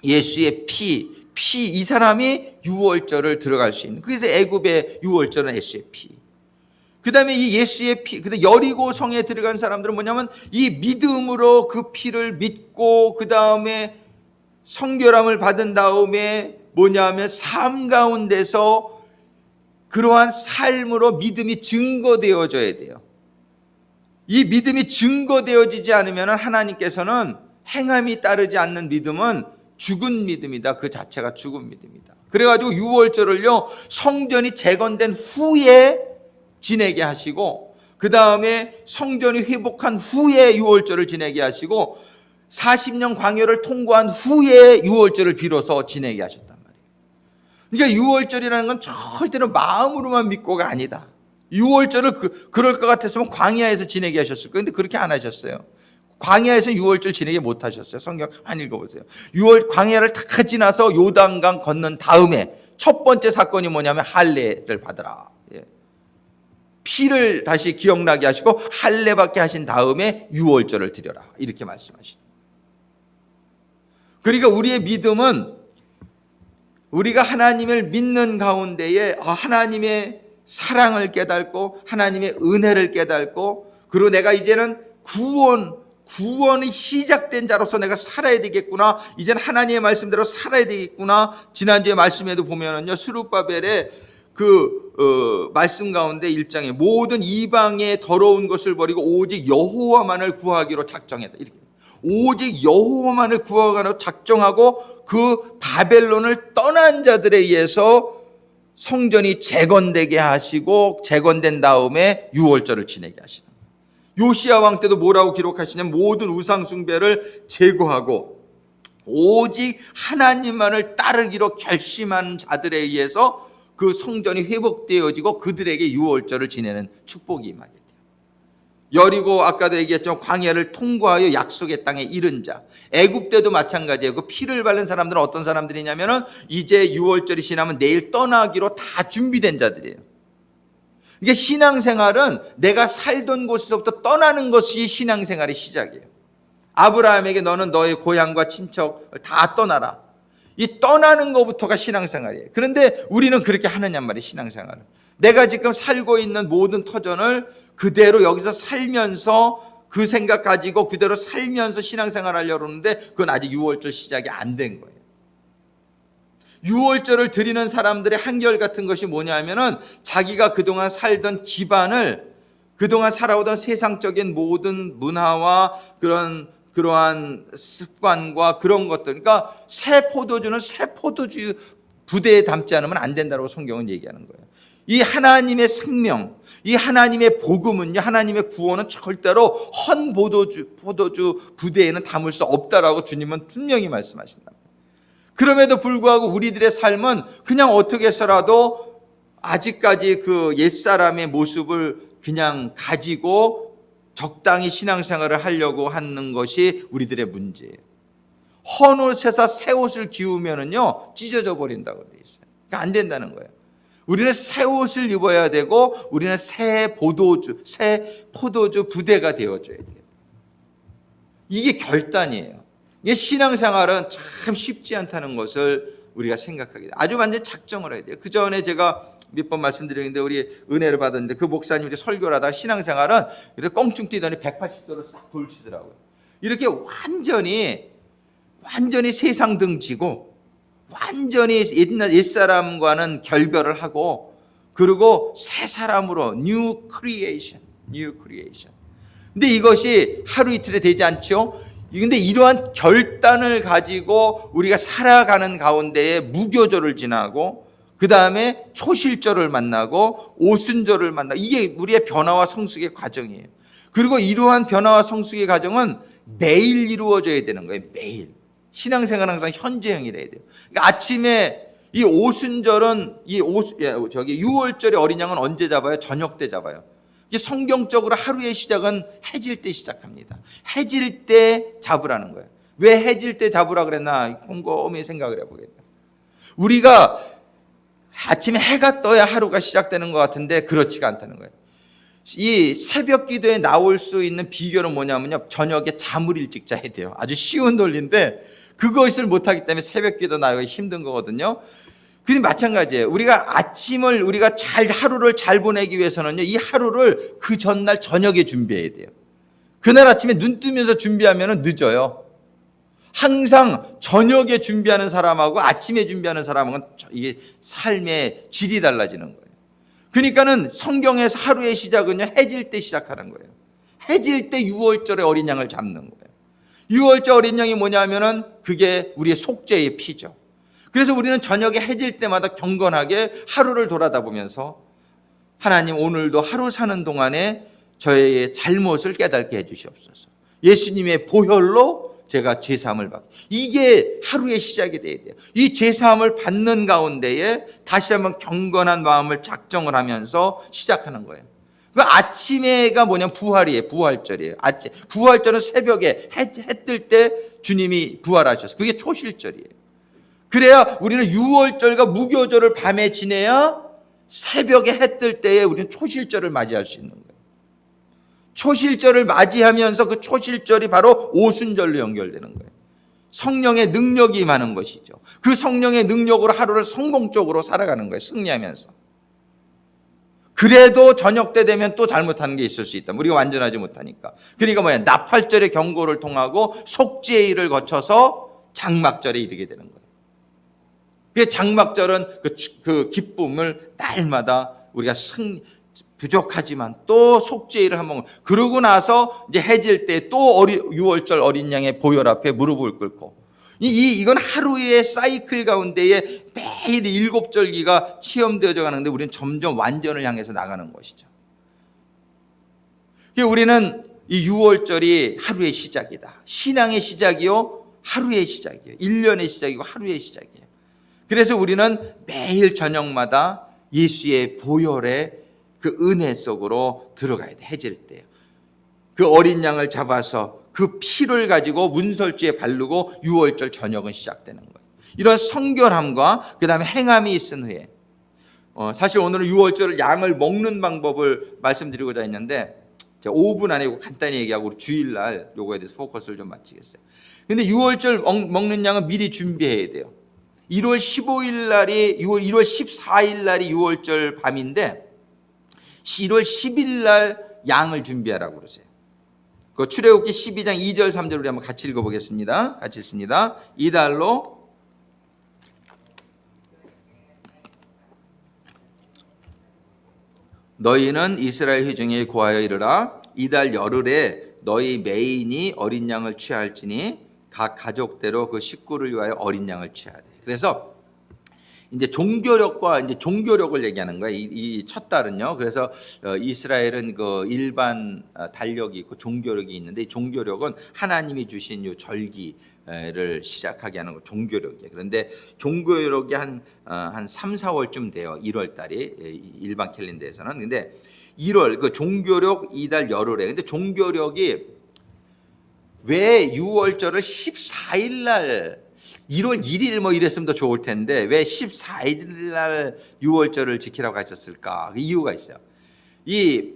예수의 피, 이 사람이 유월절을 들어갈 수 있는, 그래서 애굽의 유월절은 예수의 피. 그 다음에 이 예수의 피, 그 다음에 여리고 성에 들어간 사람들은 뭐냐면 이 믿음으로 그 피를 믿고 그 다음에 성결함을 받은 다음에 뭐냐면 삶 가운데서 그러한 삶으로 믿음이 증거되어져야 돼요. 이 믿음이 증거되어지지 않으면 하나님께서는 행함이 따르지 않는 믿음은 죽은 믿음이다. 그 자체가 죽은 믿음이다. 그래가지고 유월절을요, 성전이 재건된 후에 지내게 하시고, 그 다음에 성전이 회복한 후에 유월절을 지내게 하시고, 40년 광야를 통과한 후에 유월절을 빌어서 지내게 하셨단 말이에요. 그러니까 유월절이라는 건 절대로 마음으로만 믿고가 아니다. 유월절을 그럴 것 같았으면 광야에서 지내게 하셨을 거예요. 근데 그렇게 안 하셨어요. 광야에서 유월절 지내게 못 하셨어요. 성경 가만히 읽어보세요. 광야를 다 지나서 요단강 건넌 다음에 첫 번째 사건이 뭐냐면 할례를 받으라. 예. 피를 다시 기억나게 하시고 할례 받게 하신 다음에 유월절을 드려라. 이렇게 말씀하시는 거예요. 그러니까 우리의 믿음은 우리가 하나님을 믿는 가운데에 하나님의 사랑을 깨닫고 하나님의 은혜를 깨닫고, 그리고 내가 이제는 구원이 시작된 자로서 내가 살아야 되겠구나, 이제는 하나님의 말씀대로 살아야 되겠구나. 지난주에 말씀에도 보면은요, 스룹바벨의 말씀 가운데 1장에 모든 이방의 더러운 것을 버리고 오직 여호와만을 구하기로 작정했다. 이렇게 오직 여호와만을 구하기로 작정하고 그 바벨론을 떠난 자들에 의해서 성전이 재건되게 하시고, 재건된 다음에 유월절을 지내게 하시는 거예요. 요시야 왕 때도 뭐라고 기록하시냐면 모든 우상 숭배를 제거하고 오직 하나님만을 따르기로 결심한 자들에 의해서 그 성전이 회복되어지고 그들에게 유월절을 지내는 축복이 임하게 돼요. 여리고 아까도 얘기했지만 광야를 통과하여 약속의 땅에 이른 자, 애굽 때도 마찬가지예요. 그 피를 바른 사람들은 어떤 사람들이냐면은 이제 유월절이 지나면 내일 떠나기로 다 준비된 자들이에요. 이게 신앙생활은 내가 살던 곳에서부터 떠나는 것이 신앙생활의 시작이에요. 아브라함에게 너는 너의 고향과 친척을 다 떠나라. 이 떠나는 것부터가 신앙생활이에요. 그런데 우리는 그렇게 하느냐 말이에요. 신앙생활을, 내가 지금 살고 있는 모든 터전을 그대로 여기서 살면서 그 생각 가지고 그대로 살면서 신앙생활 하려고 하는데 그건 아직 유월절 시작이 안 된 거예요. 유월절을 드리는 사람들의 한결같은 것이 뭐냐면은 자기가 그동안 살던 기반을, 그동안 살아오던 세상적인 모든 문화와 그러한 습관과 그런 것들, 그러니까 새 포도주는 새 포도주 부대에 담지 않으면 안 된다고 성경은 얘기하는 거예요. 이 하나님의 생명, 이 하나님의 복음은요, 하나님의 구원은 절대로 헌 포도주 부대에는 담을 수 없다라고 주님은 분명히 말씀하신다. 그럼에도 불구하고 우리들의 삶은 그냥 어떻게 해서라도 아직까지 그 옛사람의 모습을 그냥 가지고 적당히 신앙생활을 하려고 하는 것이 우리들의 문제예요. 헌 옷에서 새 옷을 기우면은요 찢어져 버린다고 돼 있어요. 그러니까 안 된다는 거예요. 우리는 새 옷을 입어야 되고 우리는 새 포도주 부대가 되어줘야 돼요. 이게 결단이에요. 이게 신앙생활은 참 쉽지 않다는 것을 우리가 생각하게 돼요. 아주 완전히 작정을 해야 돼요. 그 전에 제가 몇 번 말씀드렸는데 우리 은혜를 받았는데 그 목사님이 설교를 하다가 신앙생활은 이렇게 껑충 뛰더니 180도로 싹 돌치더라고요. 이렇게 완전히 세상 등지고 완전히 옛사람과는 결별을 하고 그리고 새 사람으로 new creation. 근데 이것이 하루 이틀에 되지 않죠. 근데 이러한 결단을 가지고 우리가 살아가는 가운데에 무교절을 지나고 그 다음에 초실절을 만나고 오순절을 만나고 이게 우리의 변화와 성숙의 과정이에요. 그리고 이러한 변화와 성숙의 과정은 매일 이루어져야 되는 거예요. 매일. 신앙생활은 항상 현재형이 돼야 돼요. 그러니까 아침에 이 오순절은 6월절의 어린 양은 언제 잡아요? 저녁 때 잡아요. 이게 성경적으로 하루의 시작은 해질 때 시작합니다. 해질 때 잡으라는 거예요. 왜 해질 때 잡으라 그랬나? 곰곰이 생각을 해보겠다. 우리가 아침에 해가 떠야 하루가 시작되는 것 같은데 그렇지가 않다는 거예요. 이 새벽 기도에 나올 수 있는 비결은 뭐냐면요. 저녁에 잠을 일찍 자야 돼요. 아주 쉬운 논리인데 그것을 못하기 때문에 새벽 기도 나오기 힘든 거거든요. 근데 마찬가지예요. 우리가 아침을 하루를 잘 보내기 위해서는요. 이 하루를 그 전날 저녁에 준비해야 돼요. 그날 아침에 눈 뜨면서 준비하면 늦어요. 항상 저녁에 준비하는 사람하고 아침에 준비하는 사람은 이게 삶의 질이 달라지는 거예요. 그러니까는 성경에서 하루의 시작은요. 해질 때 시작하는 거예요. 해질 때 6월절의 어린 양을 잡는 거예요. 6월절 어린 양이 뭐냐면은 그게 우리의 속죄의 피죠. 그래서 우리는 저녁에 해질 때마다 경건하게 하루를 돌아다 보면서 하나님 오늘도 하루 사는 동안에 저의 잘못을 깨닫게 해주시옵소서. 예수님의 보혈로 제가 죄사함을 받고 이게 하루의 시작이 돼야 돼요. 이 죄사함을 받는 가운데에 다시 한번 경건한 마음을 작정을 하면서 시작하는 거예요. 그 아침에가 뭐냐면 부활이에요. 부활절이에요. 부활절은 새벽에 해 뜰 때 주님이 부활하셨어요. 그게 초실절이에요. 그래야 우리는 6월절과 무교절을 밤에 지내야 새벽에 해 뜰 때에 우리는 초실절을 맞이할 수 있는 거예요. 초실절을 맞이하면서 그 초실절이 바로 오순절로 연결되는 거예요. 성령의 능력이 임하는 것이죠. 그 성령의 능력으로 하루를 성공적으로 살아가는 거예요. 승리하면서. 그래도 저녁 때 되면 또 잘못하는 게 있을 수 있다. 우리가 완전하지 못하니까. 그러니까 뭐야? 나팔절의 경고를 통하고 속죄의 일을 거쳐서 장막절에 이르게 되는 거예요. 그 장막절은 그 기쁨을 날마다 우리가 부족하지만 또 속죄일을 한번 그러고 나서 이제 해질 때 또 6월절 어린 양의 보혈 앞에 무릎을 꿇고 이건 하루의 사이클 가운데에 매일 7절기가 체험되어져 가는데 우리는 점점 완전을 향해서 나가는 것이죠. 우리는 이 6월절이 하루의 시작이다. 신앙의 시작이요 하루의 시작이에요. 1년의 시작이고 하루의 시작이에요. 그래서 우리는 매일 저녁마다 예수의 보혈의 그 은혜 속으로 들어가야 돼. 해질 때요. 그 어린 양을 잡아서 그 피를 가지고 문설주에 바르고 6월절 저녁은 시작되는 거예요. 이런 성결함과 그 다음에 행함이 있은 후에 사실 오늘은 6월절 양을 먹는 방법을 말씀드리고자 했는데 제가 5분 안에 간단히 얘기하고 우리 주일날 요거에 대해서 포커스를 좀 맞추겠어요. 근데 6월절 먹는 양은 미리 준비해야 돼요. 1월 15일 날이 1월 14일 날이 6월절 밤인데 1월 10일 날 양을 준비하라고 그러세요. 그 출애굽기 12장 2절 3절 우리 한번 같이 읽어보겠습니다. 같이 읽습니다. 이달로 너희는 이스라엘 회중에 고하여 이르라. 이달 열흘에 너희 매인이 어린 양을 취할지니 각 가족대로 그 식구를 위하여 어린 양을 취하되. 그래서 이제 종교력과 이제 종교력을 얘기하는 거예요. 이 첫 달은요. 그래서 이스라엘은 그 일반 달력이 있고 종교력이 있는데 이 종교력은 하나님이 주신 이 절기를 시작하게 하는 거 종교력이에요. 그런데 종교력이 한 3, 4월쯤 돼요. 1월 달이 일반 캘린더에서는. 근데 1월 그 종교력 이달 열흘에. 근데 종교력이 왜 6월절을 14일 날 1월 1일 뭐 이랬으면 더 좋을 텐데 왜 14일 날 유월절을 지키라고 하셨을까? 그 이유가 있어요. 이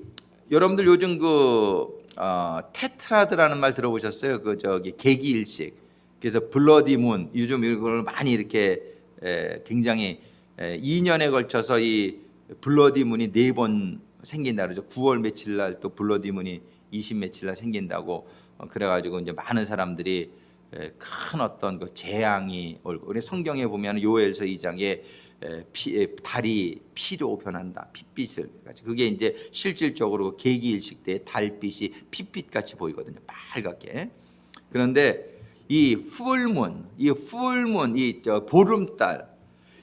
여러분들 요즘 테트라드라는 말 들어보셨어요? 계기일식. 그래서 블러디 문, 요즘 이걸 많이 이렇게 굉장히 2년에 걸쳐서 이 블러디 문이 4번 생긴다 그러죠. 9월 며칠 날 또 블러디 문이 20 며칠 날 생긴다고 그래가지고 이제 많은 사람들이 큰 어떤 그 재앙이 올고, 우리 성경에 보면 요엘서 2장에 달이 피로 변한다, 핏빛을. 그게 이제 실질적으로 계기일식 때 달빛이 핏빛 같이 보이거든요, 빨갛게. 그런데 이 풀문, 이 보름달,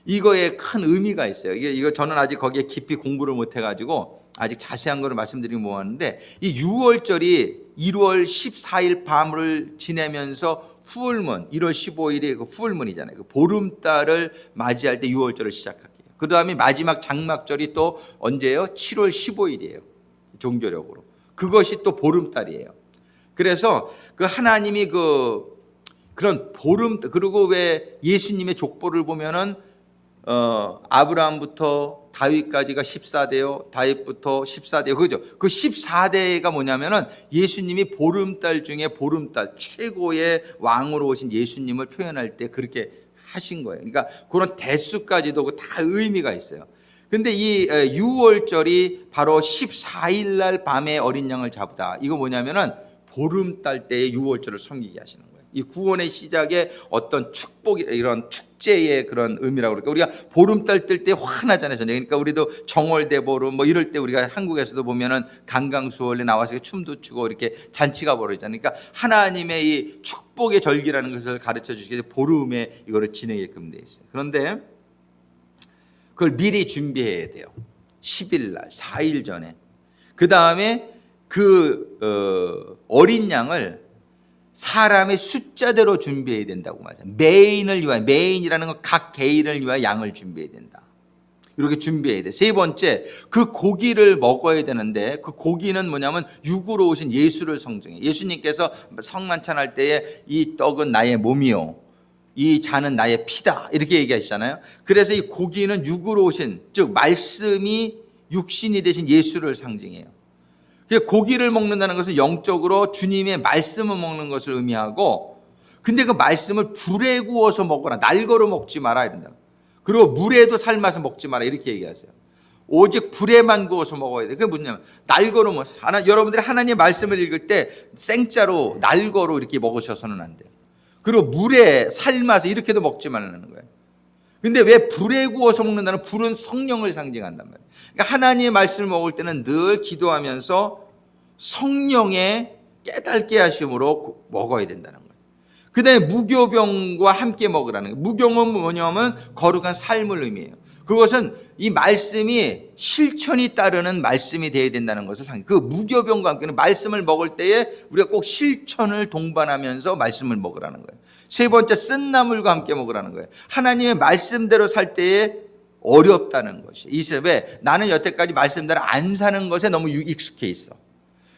이거에 큰 의미가 있어요. 이거 저는 아직 거기에 깊이 공부를 못 해가지고 아직 자세한 거를 말씀드리기 못 하는데, 이 6월절이 1월 14일 밤을 지내면서 풀문, 1월 15일이 그 풀문이잖아요. 그 보름달을 맞이할 때 6월절을 시작할게요. 그 다음에 마지막 장막절이 또 언제예요? 7월 15일이에요. 종교력으로. 그것이 또 보름달이에요. 그래서 그 하나님이 그런 보름, 그리고 왜 예수님의 족보를 보면은 아브라함부터 다윗까지가 14대요. 다윗부터 14대요. 그죠? 그 14대가 뭐냐면은 예수님이 보름달 중에 보름달, 최고의 왕으로 오신 예수님을 표현할 때 그렇게 하신 거예요. 그러니까 그런 대수까지도 다 의미가 있어요. 근데 이 6월절이 바로 14일 날 밤에 어린 양을 잡으다. 이거 뭐냐면은 보름달 때의 6월절을 섬기게 하시는 거예요. 이 구원의 시작에 어떤 축복, 이런 축제의 그런 의미라고 그럴까. 우리가 보름달 뜰 때 화나잖아요. 그러니까 우리도 정월대보름 뭐 이럴 때 우리가 한국에서도 보면은 강강수월에 나와서 춤도 추고 이렇게 잔치가 벌어지잖아요. 그러니까 하나님의 이 축복의 절기라는 것을 가르쳐 주시기 위해서 보름에 이거를 지내게끔 돼 있어요. 그런데 그걸 미리 준비해야 돼요. 10일 날, 4일 전에. 그 다음에 어린 양을 사람의 숫자대로 준비해야 된다고 말해요. 메인을 위하여, 메인이라는 건 각 개인을 위하여 양을 준비해야 된다. 이렇게 준비해야 돼. 세 번째, 그 고기를 먹어야 되는데 그 고기는 뭐냐면 육으로 오신 예수를 상징해요. 예수님께서 성만찬할 때에 이 떡은 나의 몸이요, 이 잔은 나의 피다, 이렇게 얘기하시잖아요. 그래서 이 고기는 육으로 오신, 즉 말씀이 육신이 되신 예수를 상징해요. 고기를 먹는다는 것은 영적으로 주님의 말씀을 먹는 것을 의미하고, 근데 그 말씀을 불에 구워서 먹어라, 날거로 먹지 마라 이런다. 그리고 물에도 삶아서 먹지 마라 이렇게 얘기하세요. 오직 불에만 구워서 먹어야 돼. 그게 뭐냐면 날거로 여러분들이 하나님의 말씀을 읽을 때 생짜로 날거로 이렇게 먹으셔서는 안 돼요. 그리고 물에 삶아서 이렇게도 먹지 말라는 거예요. 근데 왜 불에 구워서 먹는다는, 불은 성령을 상징한단 말이에요. 그러니까 하나님의 말씀을 먹을 때는 늘 기도하면서 성령의 깨닫게 하심으로 먹어야 된다는 거예요. 그 다음에 무교병과 함께 먹으라는 거예요. 무교는 뭐냐면 거룩한 삶을 의미해요. 그것은 이 말씀이 실천이 따르는 말씀이 되어야 된다는 것을 상징해요. 그 무교병과 함께는 말씀을 먹을 때에 우리가 꼭 실천을 동반하면서 말씀을 먹으라는 거예요. 세 번째, 쓴나물과 함께 먹으라는 거예요. 하나님의 말씀대로 살 때에 어렵다는 것이. 왜? 나는 여태까지 말씀대로 안 사는 것에 너무 익숙해 있어.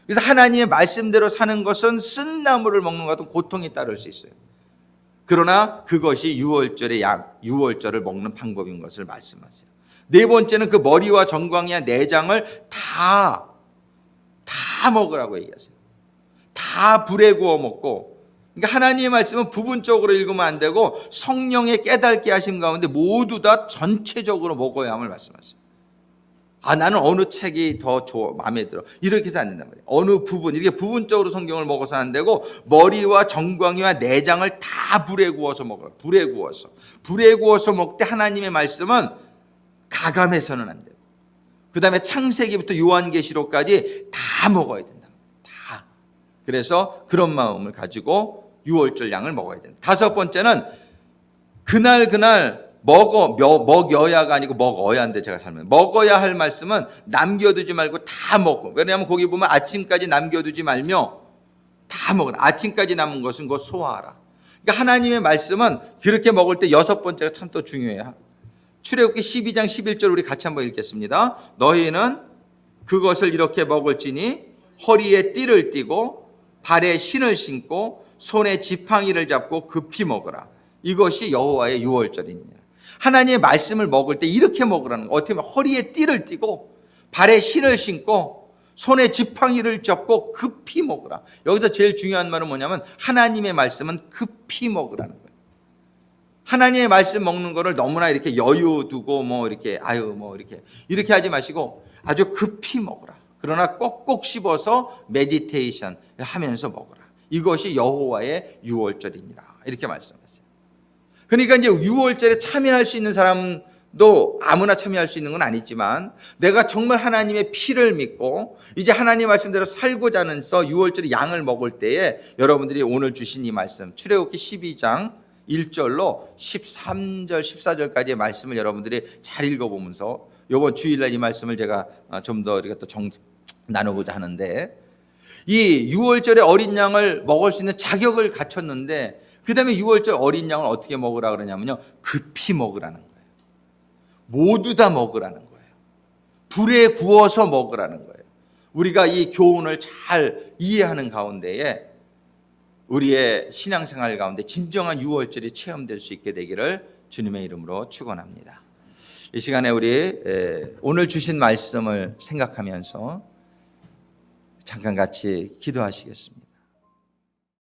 그래서 하나님의 말씀대로 사는 것은 쓴나물을 먹는 것 같은 고통이 따를 수 있어요. 그러나 그것이 6월절의 양, 6월절을 먹는 방법인 것을 말씀하세요. 네 번째는 그 머리와 정광이와 내장을 다 먹으라고 얘기하세요. 다 불에 구워 먹고. 그러니까 하나님의 말씀은 부분적으로 읽으면 안 되고 성령의 깨닫게 하심 가운데 모두 다 전체적으로 먹어야 함을 말씀하세요. 나는 어느 책이 더 좋아, 마음에 들어, 이렇게 해서 안 된단 말이에요. 어느 부분, 이렇게 부분적으로 성경을 먹어서 안 되고 머리와 정광이와 내장을 다 불에 구워서 먹어라. 불에 구워서 먹되 하나님의 말씀은 가감해서는 안 되고, 그 다음에 창세기부터 요한계시록까지 다 먹어야 된다. 다. 그래서 그런 마음을 가지고 6월절 양을 먹어야 된다. 다섯 번째는 그날 먹여야가 아니고 먹어야인데, 제가 잘못, 먹어야 할 말씀은 남겨두지 말고 다 먹고. 왜냐하면 거기 보면 아침까지 남겨두지 말며 다 먹으라. 아침까지 남은 것은 곧 소화하라. 그러니까 하나님의 말씀은 그렇게 먹을 때 여섯 번째가 참 또 중요해요. 출애굽기 12장 11절 우리 같이 한번 읽겠습니다. 너희는 그것을 이렇게 먹을지니 허리에 띠를 띠고 발에 신을 신고 손에 지팡이를 잡고 급히 먹으라. 이것이 여호와의 유월절이니라. 하나님의 말씀을 먹을 때 이렇게 먹으라는 거. 어떻게 보면 허리에 띠를 띠고 발에 신을 신고 손에 지팡이를 잡고 급히 먹으라. 여기서 제일 중요한 말은 뭐냐면 하나님의 말씀은 급히 먹으라는 거예요. 하나님의 말씀 먹는 거를 너무나 이렇게 여유 두고 이렇게 이렇게 하지 마시고 아주 급히 먹으라. 그러나 꼭꼭 씹어서 메디테이션 하면서 먹으라. 이것이 여호와의 유월절이니라. 이렇게 말씀하셨어요. 그러니까 이제 유월절에 참여할 수 있는 사람도 아무나 참여할 수 있는 건 아니지만 내가 정말 하나님의 피를 믿고 이제 하나님 말씀대로 살고자 하면서 유월절에 양을 먹을 때에 여러분들이 오늘 주신 이 말씀 출애굽기 12장 1절로 13절 14절까지의 말씀을 여러분들이 잘 읽어보면서 이번 주일날 이 말씀을 제가 좀 더 이렇게 또 나누고자 하는데, 이 유월절에 어린 양을 먹을 수 있는 자격을 갖췄는데 그 다음에 유월절 어린 양을 어떻게 먹으라 그러냐면요, 급히 먹으라는 거예요. 모두 다 먹으라는 거예요. 불에 구워서 먹으라는 거예요. 우리가 이 교훈을 잘 이해하는 가운데에 우리의 신앙생활 가운데 진정한 유월절이 체험될 수 있게 되기를 주님의 이름으로 축원합니다. 이 시간에 우리 오늘 주신 말씀을 생각하면서 잠깐 같이 기도하시겠습니다.